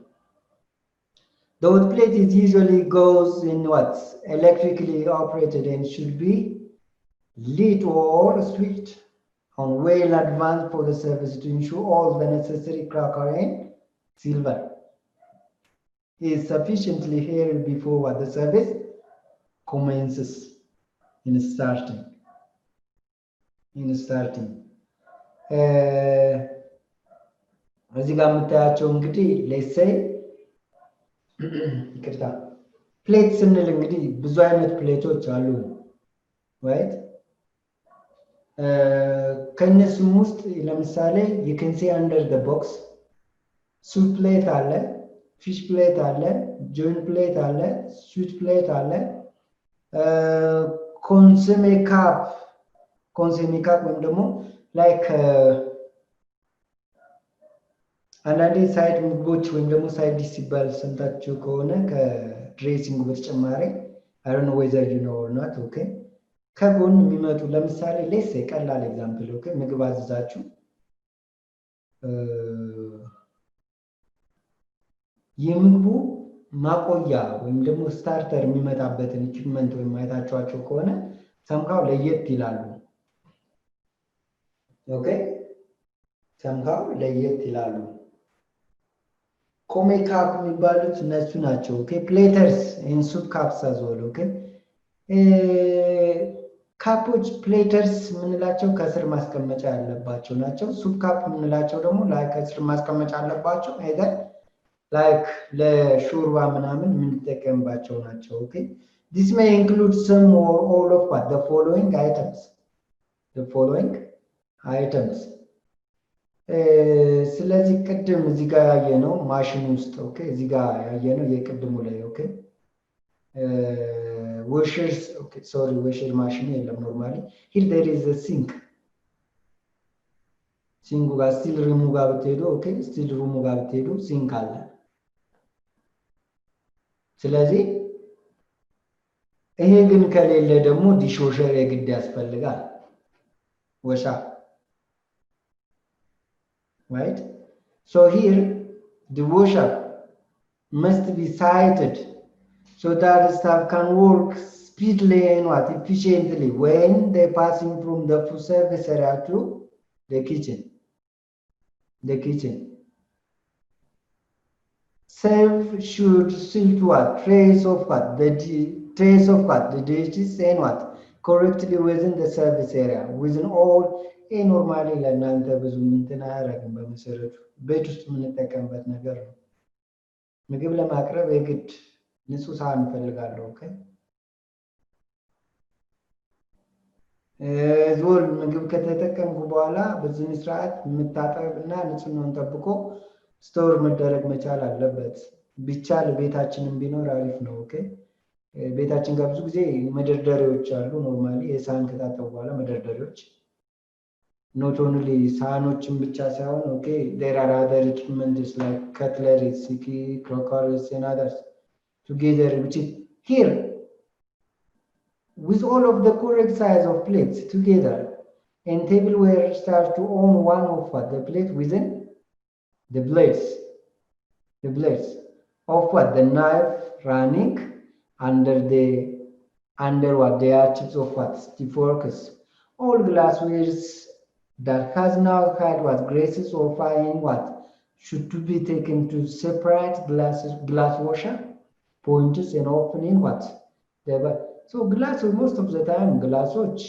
The hot plate is usually goes in what? Electrically operated and should be lit or switched on well advanced for the service to ensure all the necessary cracker and silver is sufficiently heated before what the service commences in starting. እዚህ ጋር የምታያቸው እንግዲህ ሌሴይ ይቅርታ ፕሌት ስንል እንግዲህ ብዙ አይነት ፕሌቶች አሉ right ከነሱም ውስጥ ለምሳሌ you can see under the box soup plate አለ fish plate አለ joint plate አለ sweet plate አለ consomme cup ወይም ደግሞ like አንዳንዴ ሳይድ ምግቦች ወይም ደግሞ ሳይድ ዲሽ ሲባል ሰምታችሁ ከሆነ ከድሬሲንግ በተጨማሪ I don't know whether you know or not okay ከጎን የሚመጡ ለምሳሌ ሌስ ቀላል ኤግዛምፕል ኦኬ ምግብ አዝዛችሁ የምግቡ ማቆያ ወይም ደግሞ ስታርተር የሚመጣበትን ኢኩዊፕመንት ወይም አይታችኋቸው ከሆነ ሰምካው ለየት ይላሉ ኦኬ ሰምካው ለየት ይላሉ ኮሜካፕ የሚባሉት እነሱ ናቸው ኦኬ ፕሌተርስ ኢን ሱፕ ካፕስ አዝወል ኦኬ ካፖች ፕሌተርስ ምንላቸው ከስር ማስቀመጫ ያለባቸው ናቸው ሱፕ ካፕ ምንላቸው ደግሞ ላይ ከስር ማስቀመጫ ያለባቸው አይደል ላይክ ለሾርባ ምናምን የምንጠቀምባቸው ናቸው ኦኬ this may include some or all of what the following items ስለዚህ ቅድም እዚህ ጋር ያየነው ማሽን ውስጥ ኦኬ እዚህ ጋር ያየነው የቅድሙ ላይ ኦኬ washers okay sorry washer machine የለም ኖርማሊ here there is a sink ጋር ስቲል ሩሙ ጋር ብትሄዱ ኦኬ ስቲል ሩሙ ጋር ብትሄዱ ሲንክ አለ ስለዚህ ይሄ ግን ከሌለ ደግሞ ዲሽወሸር የግድ ያስፈልጋል ወሻ right so here the washer must be sighted so that the staff can work speedily and what efficiently when they passing from the food service area to the kitchen serve should still what trace of what the dishes and what correctly within the service area within all normally ለእናንተ ብዙ እንትን አያደርግም በመሰረቱ ቤት ውስጥ የምንጠቀምበት ነገር ነው ምግብ ለማቅረብ የግድ ንጹህ ሳህን እንፈልጋለን ኦኬ ዞል ምግብ ከተጠቀምኩ በኋላ በዚህ ስርዓት መታጠብና ንጹህን ጠብቆ ስቶር መደረግ መቻል አለበት ቢቻል ቤታችንን ቢኖር አሪፍ ነው ኦኬ ቤታችን ጋር ብዙ ጊዜ መደርደሪያዎች አሉ ኖርማሊ የሳህን ከታጠቡ በኋላ መደርደሪያዎች not only ሳህኖችን ብቻ ሳይሆን ኦኬ there are other equipments like cutlery crockeries and others together which is here with all of the correct size of plates together and tableware starts to own one of what the plate within the blades of what the knife running under what the arches of what the forks all glasswares that has now had what graces or fine what should to be taken to separate glass washer points and opening what so glass most of the time glass watch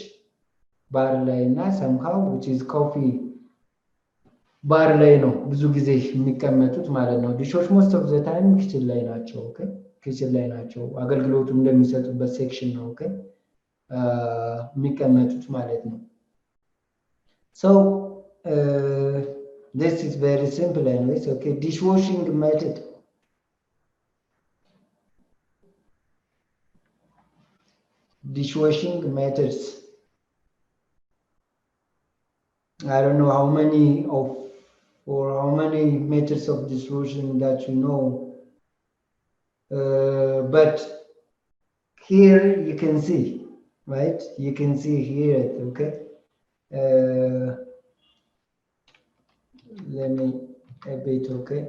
bar ላይ እና somehow which is coffee bar ላይ ነው ብዙ ጊዜ የሚቀመጡት ማለት ነው ዲሾች most of the time ኪችን ላይ ናቸው ኦኬ ኪችን ላይ ናቸው አገልግሎቱ እንደሚሰጡበት ሴክሽን ነው ኦኬ የሚቀመጡት ማለት ነው so this is very simple anyways okay dishwashing method dishwashing methods I don't know how many methods of dishwashing that you know but here you can see right you can see here okay let me a bit okay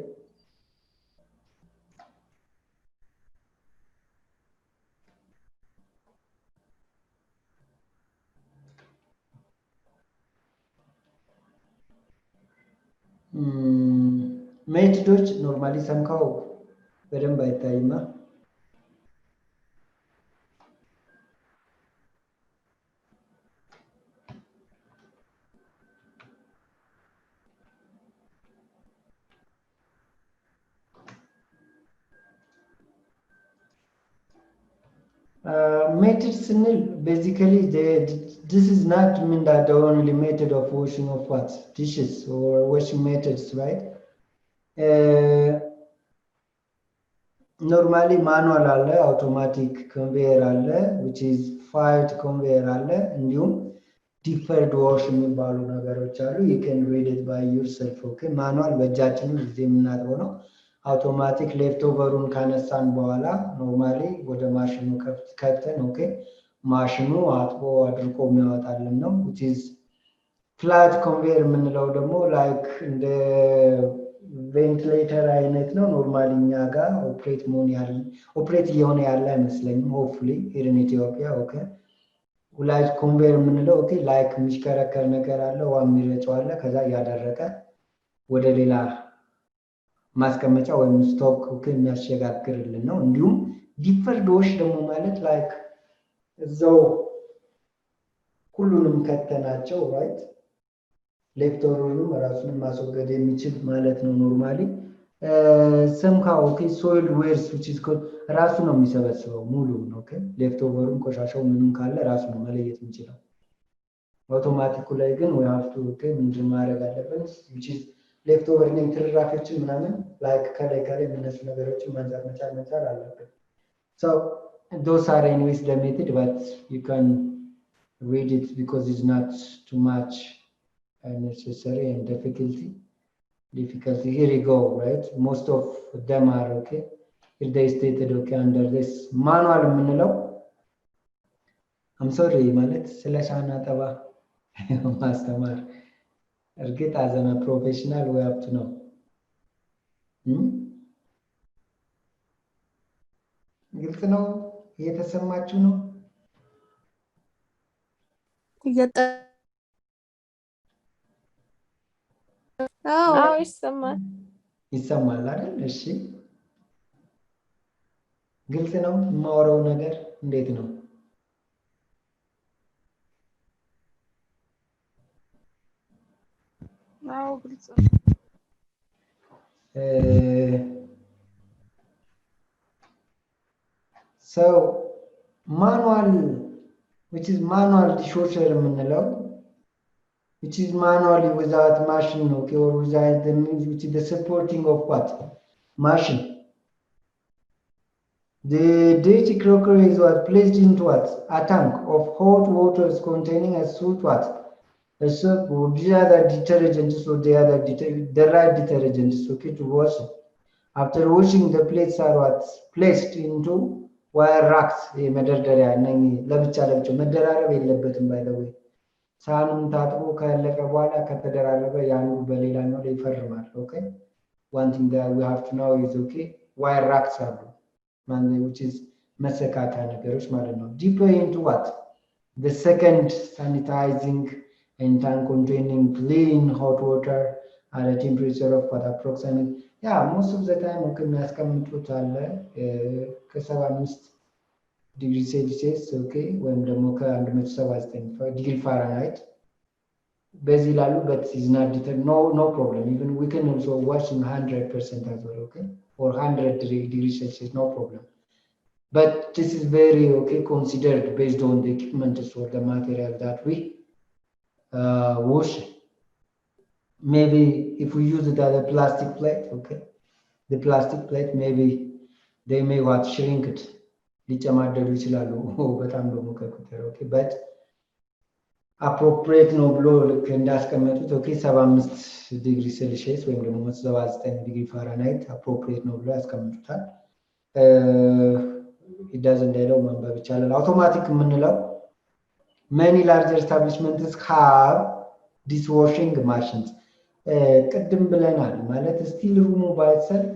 ሜትዶች ኖርማሊ ሰምካው በደንብ አይታይማ methods basically this is not mean that the only method of washing of what dishes or washing methods, right? Normally manual አለ automatic conveyor አለ which is fired conveyor አለ እንዲሁም deferred wash የሚባሉ ነገሮች አሉ you can read it by yourself okay manual በእጃችን እዚህ የምናጥበው ነው automatic leftoverውን ካነሳን በኋላ ኖርማሊ ወደ ማሽኑ ከተን ኦኬ ማሽኑ አጥቦ አድርቆ የሚያወጣልን ነው which is flat conveyor የምንለው ደግሞ like እንደ ቬንቲሌተር አይነት ነው ኖርማሊ እኛ ጋር ኦፕሬት እየሆነ ያለ አይመስለኝም ሆፕፉሊ here in Ethiopia okay like conveyor የምንለው ኦኬ like የሚሽከረከር ነገር አለ ውሃ የሚረጨው አለ ከዛ ያደረቀ ወደ ሌላ ማስቀመጫ ወይም ስቶክ ኦኬ የሚያሸጋግርልን ነው እንዲሁም ዲፈርድ ዋሽ ደግሞ ማለት ላይክ እዛው ሁሉንም ከተናቸው ራይት ሌፍቶቨሩንም ራሱንም ማስወገድ የሚችል ማለት ነው ኖርማሊ somehow okay soil waste which is called ራሱ ነው የሚሰበስበው ሙሉ ኦኬ ሌፍቶቨሩን ቆሻሻው ምንም ካለ ራሱ ነው መለየት የሚችለው አውቶማቲኩ ላይ ግን we have to okay ምንድን ማድረግ አለብን which is leftover እና ትርራፊዎችን ምናምን like ከላይ የሚነሱ ነገሮችን ማንሳት መቻል አለብን so those are anyways the method but you can read it because it's not too much necessary and difficulty here you go right most of them are okay if they stated okay under this manual የምንለው I'm sorry ማለት ስለሻና ጠባ ማስተማር እርግጥ as a professional we have to know ግልጽ ነው እየተሰማችሁ ነው አዎ ይሰማል አይደል እሺ ግልጽ ነው የማወራው ነገር እንዴት ነው አዎ ግልጽ so manual which is manual dishwasher የምንለው which is manually without machine okay or without the means which is the supporting of what machine the dirty crockery is what placed into what a tank of hot water containing a salt what a soap or the other detergents or the right detergents okay to wash it. After washing the plates are what placed into wire racks መደርደሪያ ነኝ ለብቻ መደራረብ የለበትም by the way ሳኑን ታጥቦ ካለቀ በኋላ ከተደራረበ ያኑ በሌላኛው ላይ ይፈርማል okay one thing that we have to know is okay wire racks አሉ which is መሰካካ ነገሮች ማለት ነው deeper into what the second sanitizing and tank containing clean hot water at a temperature of what approximately yeah most of the time okay የሚያስቀምጡት አለ ከ75 ዲግሪ ሴልሺየስ okay ወይም ደግሞ ከ179 ዲግሪ ፋራናይት በዚህ ላሉ but is not no problem even we can also wash in 100% as well okay or 100 degree Celsius no problem but this is very okay considered based on the equipment or the material that we wash maybe if we use it as a plastic plate okay the plastic plate maybe they may what shrink it ሊጨማደዱ ይችላሉ በጣም ደግሞ ከቁጥር okay but appropriate ነው ብሎ ልክ እንዳስቀመጡት okay 75 ዲግሪ ሴልሺየስ ወይም ደግሞ 79 ዲግሪ ፋራናይት appropriate ነው ብሎ ያስቀምጡታል it doesn't ሌላው ማንበብ ይቻላል አውቶማቲክ የምንለው many larger establishments have dishwashing machines ቅድም ብለናል ማለት ስቲል ሩሙ by itself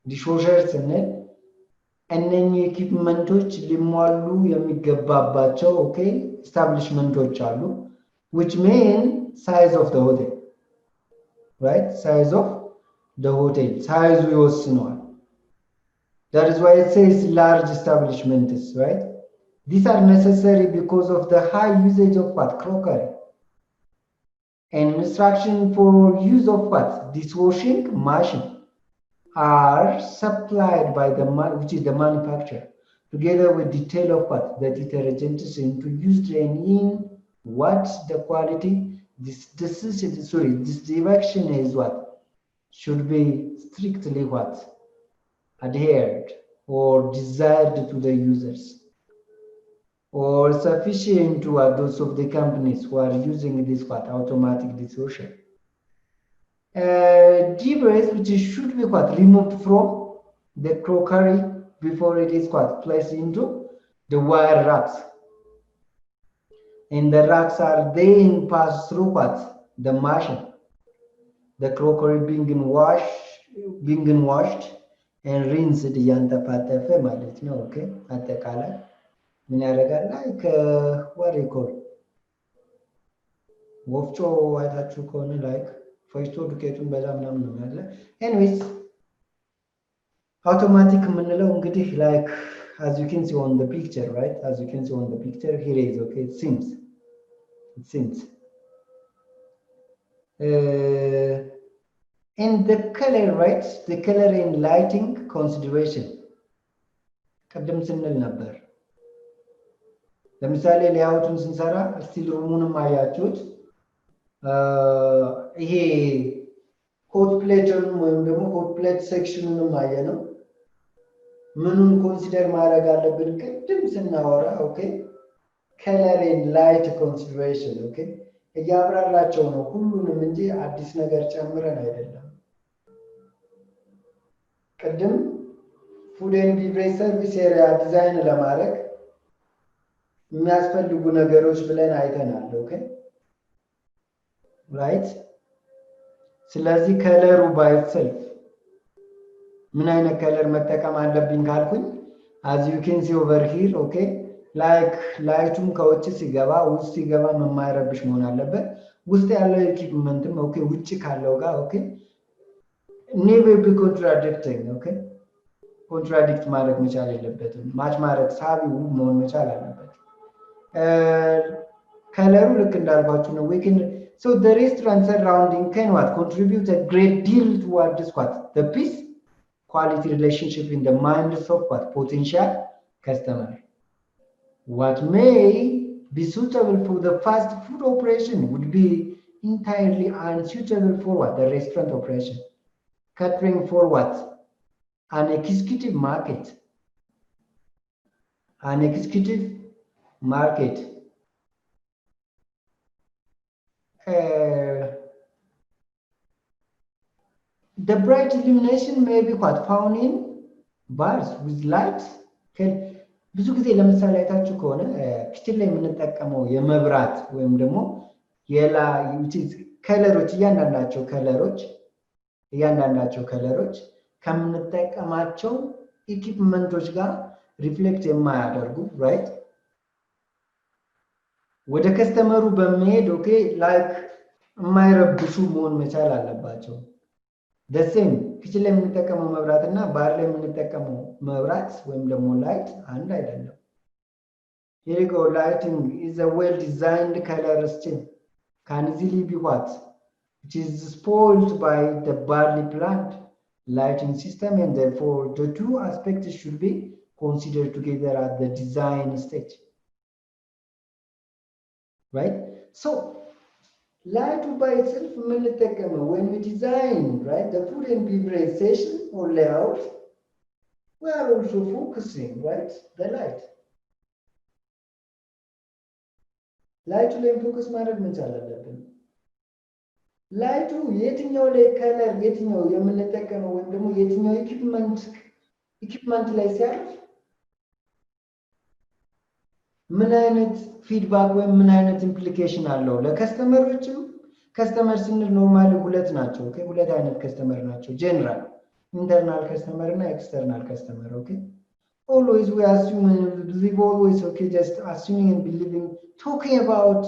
dishwasher ስንል እነኚህ ኢኩዊፕመንቶች ሊሟሉ የሚገባባቸው okay establishments አሉ which mean size of the hotel right size of the hotel size ይወስነዋል that is why it says large establishments right these are necessary because of the high usage of what crockery and instruction for use of what dishwashing machine are supplied by the which is the manufacturer together with detail of what the detergents introduced and in what the quality this direction is what should be strictly what adhered or desired to the users or sufficient to those of the companies who are using this what automatic dishwasher debris which should be what removed from the crockery before it is what placed into the wire racks and the racks are then passed through what the machine the crockery being washed and rinsed እያንጠፋጠፈ ማለት ነው ኦኬ አጠቃላይ ምን ያደርጋል like what do you call ወፍጮ አይታችሁ ከሆነ like ፈጭቶ ዱቄቱን በዛ ምናምን ነው ያለ anyways automatic የምንለው እንግዲህ like as you can see on the picture right as you can see on the picture here is okay it seems and the color right the color and lighting consideration ቀደም ስንል ነበር ለምሳሌ ሌአውቱን ስንሰራ ስቲል ሩሙንም አያችሁት ይሄ ሆት ፕሌቱን ወይም ደግሞ ሆት ፕሌት ሴክሽኑንም አየነው ምኑን ኮንሲደር ማድረግ አለብን ቅድም ስናወራ ኦኬ color and light consideration okay እያብራራቸው ነው ሁሉንም እንጂ አዲስ ነገር ጨምረን አይደለም ቅድም ፉድ ኤንድ ቢቨሬጅ ሰርቪስ ኤሪያ ዲዛይን ለማድረግ የሚያስፈልጉ ነገሮች ብለን አይተናል ኦኬ right ስለዚህ ከለሩ by itself ምን አይነት ከለር መጠቀም አለብኝ ካልኩኝ as you can see over here okay like ላይቱም ከውጭ ሲገባ ውስጥ ሲገባ የማይረብሽ መሆን አለበት ውስጥ ያለው ኢኩዊፕመንትም ኦኬ ውጭ ካለው ጋር ኦኬ never be contradicting okay contradict ማድረግ መቻል የለበትም ማች ማድረግ ሳቢ መሆን መቻል አለበት ከለሩ ልክ እንዳልኳችሁ ነው we can so the restaurant surrounding can what contribute a great deal toward this what the peace quality relationship in the minds of what potential customer what may be suitable for the fast food operation would be entirely unsuitable for what the restaurant operation catering for what an executive market the bright illumination may be what found in bars with lights ብዙ ጊዜ ለምሳሌ አይታችሁ ከሆነ ኪችን ላይ የምንጠቀመው የመብራት ወይም ደግሞ ከለሮች እያንዳንዳቸው ከለሮች ከምንጠቀማቸው ኢኩዊፕመንቶች ጋር ሪፍሌክት የማያደርጉ ራይት ወደ ከስተመሩ በመሄድ ኦኬ ላይክ የማይረብሹ መሆን መቻል አለባቸው the same ኪችን ላይ የምንጠቀመው መብራትና ባር ላይ የምንጠቀመው መብራት ወይም ደግሞ ላይት አንድ አይደለም here you go lighting is a well designed color scheme can easily be what which is spoiled by the barley plant lighting system and therefore the two aspects should be considered together at the design stage right so light by itself when we design right the food and beverage station or layout we are also focusing right the light ላይ ፎከስ ማድረግ መቻል አለብን ላይቱ የትኛው ላይ ከለር የትኛው የምንጠቀመው ወይም ደግሞ የትኛው ኢኩዊፕመንት ላይ ሲያርፍ ምን አይነት ፊድባክ ወይም ምን አይነት ኢምፕሊኬሽን አለው ለከስተመሮችም ከስተመር ስንል ኖርማሊ ሁለት ናቸው ኦኬ ሁለት አይነት ከስተመር ናቸው ጀነራል ኢንተርናል ከስተመር እና ኤክስተርናል ከስተመር ኦኬ always we assume and believe always okay just assuming and believing talking about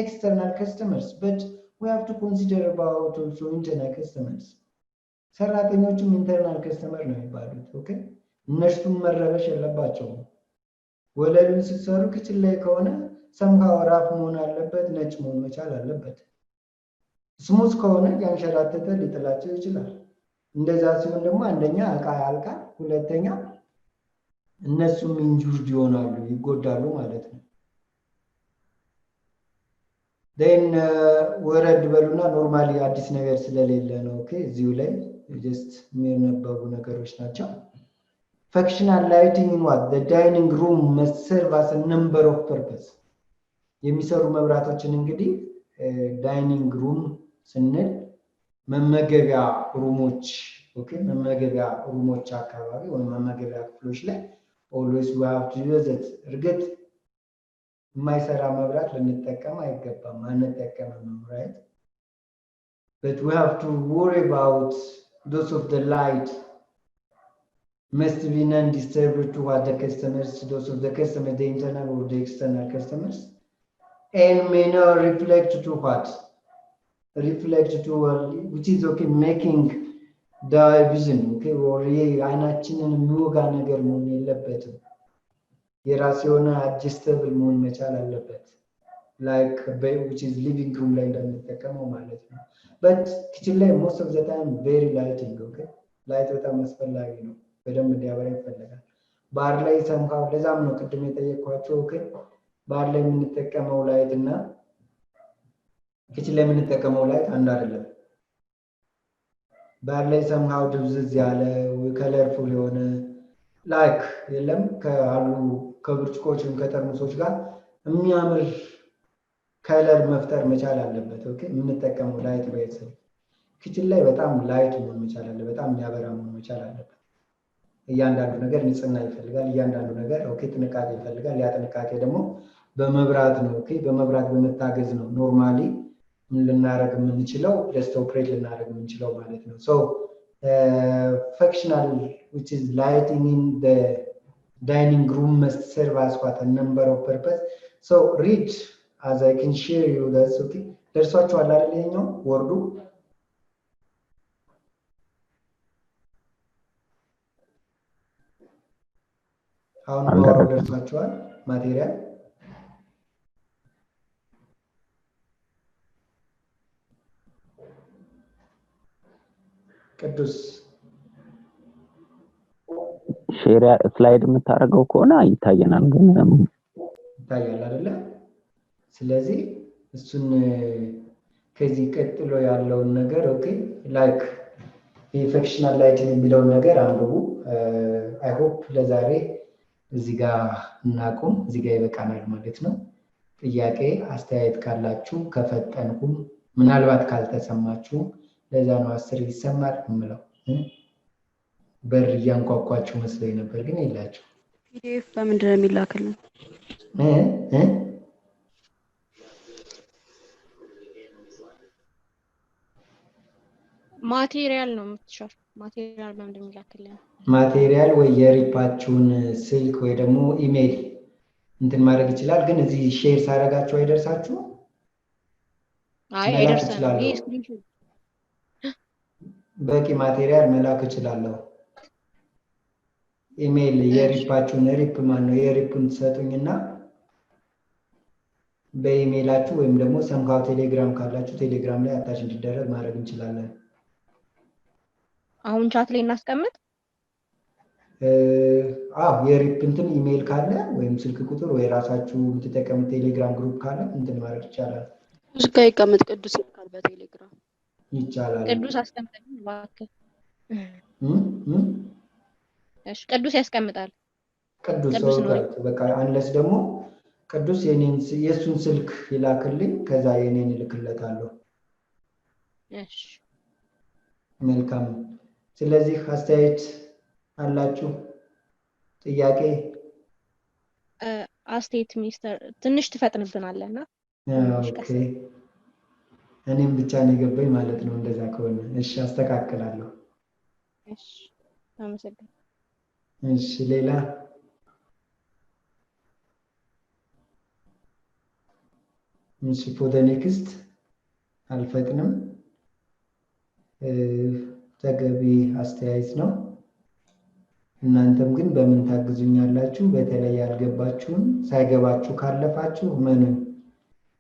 external customers but we have to consider about also internal customers ሰራተኞቹም ኢንተርናል ከስተመር ነው የሚባሉት። ኦኬ እነሱም መረበሽ የለባቸውም። ወለሉን ስትሰሩ ክችል ላይ ከሆነ ሰምሃው ራፍ መሆን አለበት፣ ነጭ መሆን መቻል አለበት። ስሙዝ ከሆነ ያንሸራተተ ሊጥላቸው ይችላል። እንደዛ ሲሆን ደግሞ አንደኛ እቃ ያልቃል፣ ሁለተኛ እነሱም ኢንጁርድ ይሆናሉ፣ ይጎዳሉ ማለት ነው። then ወረድ በሉና ኖርማሊ አዲስ ነገር ስለሌለ ነው። ኦኬ እዚሁ ላይ ጀስት የሚነበቡ ነገሮች ናቸው። functional lighting in what the dining room must serve as a number of purpose የሚሰሩ መብራቶችን እንግዲህ ዳይኒንግ ሩም ስንል መመገቢያ ሩሞች ኦኬ መመገቢያ ሩሞች አካባቢ ወይ መመገቢያ ክፍሎች ላይ always we have to use it እርግጥ የማይሰራ መብራት ልንጠቀም አይገባም አንጠቀምም right but we have to worry about those of the light must be non-disturbed to what the customers those of the customer the internal or the external customers and may not reflect to what reflect to which is okay making the vision okay or አይናችንን የሚወጋ ነገር መሆን የለበትም የራስ የሆነ adjustable መሆን መቻል አለበት like which is living room ላይ እንደምንጠቀመው ማለት ነው but kitchen ላይ most of the time very lighting okay light በጣም አስፈላጊ ነው በደንብ እንዲያበራ ይፈልጋል ባር ላይ somehow ለዛም ነው ቅድም የጠየኳቸው okay ባር ላይ የምንጠቀመው ላይት እና kitchen ላይ የምንጠቀመው ላይት አንድ አይደለም ባር ላይ somehow ድብዝዝ ያለ ከለርፉል የሆነ ላይክ የለም ካሉ ከብርጭቆችም ከጠርሙሶች ጋር የሚያምር ከለር መፍጠር መቻል አለበት ኦኬ የምንጠቀመው ላይት በየሰው kitchen ላይ በጣም ላይት መሆን መቻል አለበት በጣም የሚያበራ መሆን መቻል አለበት እያንዳንዱ ነገር ንጽህና ይፈልጋል እያንዳንዱ ነገር ኦኬ ጥንቃቄ ይፈልጋል ያ ጥንቃቄ ደግሞ በመብራት ነው ኦኬ በመብራት በመታገዝ ነው ኖርማሊ ምን ልናረግ የምንችለው just operate ልናረግ የምንችለው ማለት ነው so functional which is lighting in the dining room must serve as what a number of purpose so read as I can share you that's okay ደርሷችኋል አይደል ይሄኛው ወርዱ አሁን ማወራው ደርሷችኋል ማቴሪያል ቅዱስ ሼር ስላይድ የምታረጋው ከሆነ ይታየናል ግን ይታያል አይደለ ስለዚህ እሱን ከዚህ ቀጥሎ ያለውን ነገር ኦኬ ላይክ functional lighting የሚለው ነገር አንብቡ I hope ለዛሬ እዚህ ጋር እናቁም እዚህ ጋር ይበቃናል ማለት ነው ጥያቄ አስተያየት ካላችሁ ከፈጠንኩም ምናልባት ካልተሰማችሁ ለዛ ነው 10 ይሰማል እንምለው በር ያንኳኳችሁ መስሎኝ ነበር ግን የላችሁ ፒዲኤፍ በምንድን ነው የሚላክልን ማቴሪያል ነው የምትሻር ማቴሪያል በምንድን ነው የሚላክልን ማቴሪያል ወይ የሪፓችሁን ስልክ ወይ ደግሞ ኢሜል እንትን ማድረግ ይችላል ግን እዚህ ሼር ሳረጋችሁ አይደርሳችሁ አይ አይደርሰንም ይሄ ስክሪንሾት በቂ ማቴሪያል መላክ እችላለሁ ኢሜል የሪፓችሁን ሪፕ ማን ነው የሪፑን ትሰጡኝና በኢሜላችሁ ወይም ደግሞ ሰምካው ቴሌግራም ካላችሁ ቴሌግራም ላይ አታች እንዲደረግ ማድረግ እንችላለን አሁን ቻት ላይ እናስቀምጥ የሪፕ እንትን ኢሜል ካለ ወይም ስልክ ቁጥር ወይ ራሳችሁ የምትጠቀሙት ቴሌግራም ግሩፕ ካለ እንትን ማድረግ ይቻላል እስከ ይቀመጥ ቅዱስ ይልካል በቴሌግራም ይቻላል ቅዱስ አስቀምጠልኝ እባክህ እሺ ቅዱስ ያስቀምጣል ቅዱስ በቃ አንለስ ደግሞ ቅዱስ የሱን ስልክ ይላክልኝ ከዛ የኔን ልክለታለሁ እሺ መልካም ስለዚህ አስተያየት አላችሁ ጥያቄ አስተያየት ሚኒስተር ትንሽ ትፈጥንብናለና ኦኬ እኔም ብቻ ነው የገባኝ ማለት ነው እንደዛ ከሆነ እሺ አስተካክላለሁ እሺ አመሰግናለሁ እሺ ሌላ እሺ for the next አልፈጥንም ተገቢ አስተያየት ነው። እናንተም ግን በምን ታግዙኛላችሁ? በተለይ ያልገባችሁን ሳይገባችሁ ካለፋችሁ ምንም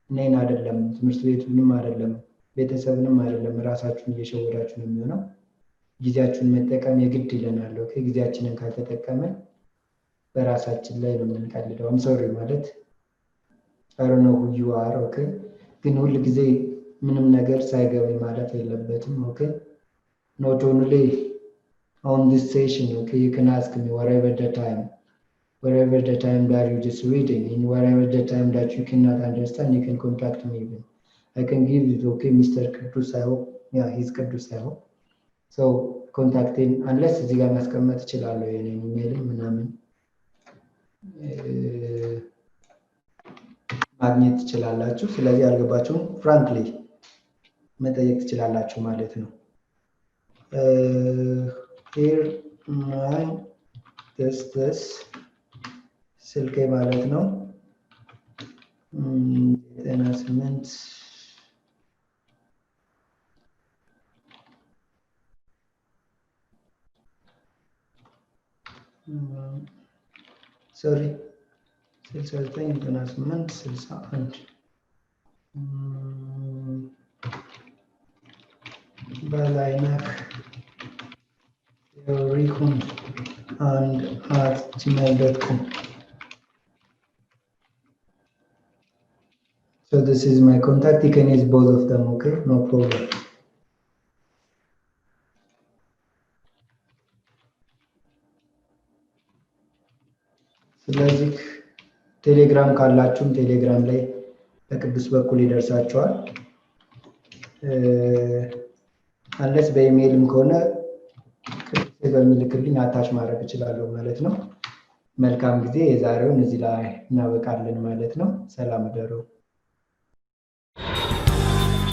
እኔን አይደለም ትምህርት ቤቱንም አይደለም ቤተሰብንም አይደለም ራሳችሁን እየሸወዳችሁ ነው የሚሆነው። ጊዜያችሁን መጠቀም የግድ ይለናል። ኦኬ ጊዜያችንን ካልተጠቀመን በራሳችን ላይ ነው የምንቀልደው። I'm sorry ማለት I don't know who you are. ኦኬ ግን ሁሉ ጊዜ ምንም ነገር ሳይገባኝ ማለት የለበትም። ኦኬ not only on this session, okay, you can ask me wherever the time that you're just reading, in wherever the time that you cannot understand, you can contact me even. I can give you, okay, Mr. Kudus, I hope. Yeah, he's Kudus, I hope. So contact him unless እዚህ ጋር ማስቀመጥ እችላለሁ የኔን ኢሜል ምናምን ማግኘት ትችላላችሁ። ስለዚህ ያልገባችሁን frankly መጠየቅ ትችላላችሁ ማለት ነው። here my this ስልኬ ማለት ነው 98 sorry 69 61 በላይነህ Rihun and @gmail.com. So this is my contact. You can use both of them, okay? No problem. ስለዚህ ቴሌግራም ካላችሁም ቴሌግራም ላይ በቅዱስ በኩል ይደርሳችኋል። አንለስ በኢሜይልም ከሆነ በሚልክልኝ አታች ማድረግ እችላለሁ ማለት ነው። መልካም ጊዜ። የዛሬውን እዚህ ላይ እናበቃለን ማለት ነው። ሰላም ደሩ።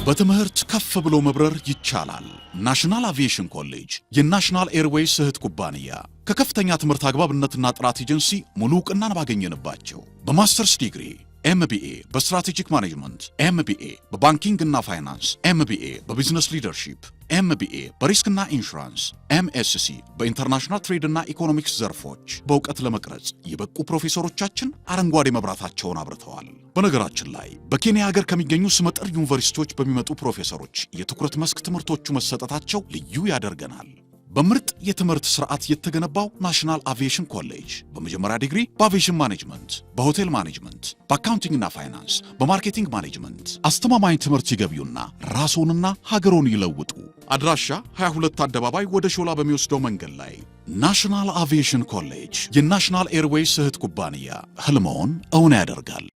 በትምህርት ከፍ ብሎ መብረር ይቻላል። ናሽናል አቪዬሽን ኮሌጅ የናሽናል ኤርዌይስ እህት ኩባንያ ከከፍተኛ ትምህርት አግባብነትና ጥራት ኤጀንሲ ሙሉ ዕውቅናን ባገኘንባቸው በማስተርስ ዲግሪ ኤምቢኤ በስትራቴጂክ ማኔጅመንት፣ ኤምቢኤ በባንኪንግ እና ፋይናንስ፣ ኤምቢኤ በቢዝነስ ሊደርሺፕ፣ ኤምቢኤ በሪስክና ኢንሹራንስ፣ ኤምኤስሲ በኢንተርናሽናል ትሬድ እና ኢኮኖሚክስ ዘርፎች በእውቀት ለመቅረጽ የበቁ ፕሮፌሰሮቻችን አረንጓዴ መብራታቸውን አብርተዋል። በነገራችን ላይ በኬንያ ሀገር ከሚገኙ ስመጥር ዩኒቨርሲቲዎች በሚመጡ ፕሮፌሰሮች የትኩረት መስክ ትምህርቶቹ መሰጠታቸው ልዩ ያደርገናል። በምርጥ የትምህርት ስርዓት የተገነባው ናሽናል አቪዬሽን ኮሌጅ በመጀመሪያ ዲግሪ በአቪዬሽን ማኔጅመንት፣ በሆቴል ማኔጅመንት፣ በአካውንቲንግና ፋይናንስ፣ በማርኬቲንግ ማኔጅመንት አስተማማኝ ትምህርት ይገቢውና ራስዎንና ሀገሮን ይለውጡ። አድራሻ 22 አደባባይ ወደ ሾላ በሚወስደው መንገድ ላይ ናሽናል አቪዬሽን ኮሌጅ የናሽናል ኤርዌይስ እህት ኩባንያ ህልሞን እውን ያደርጋል።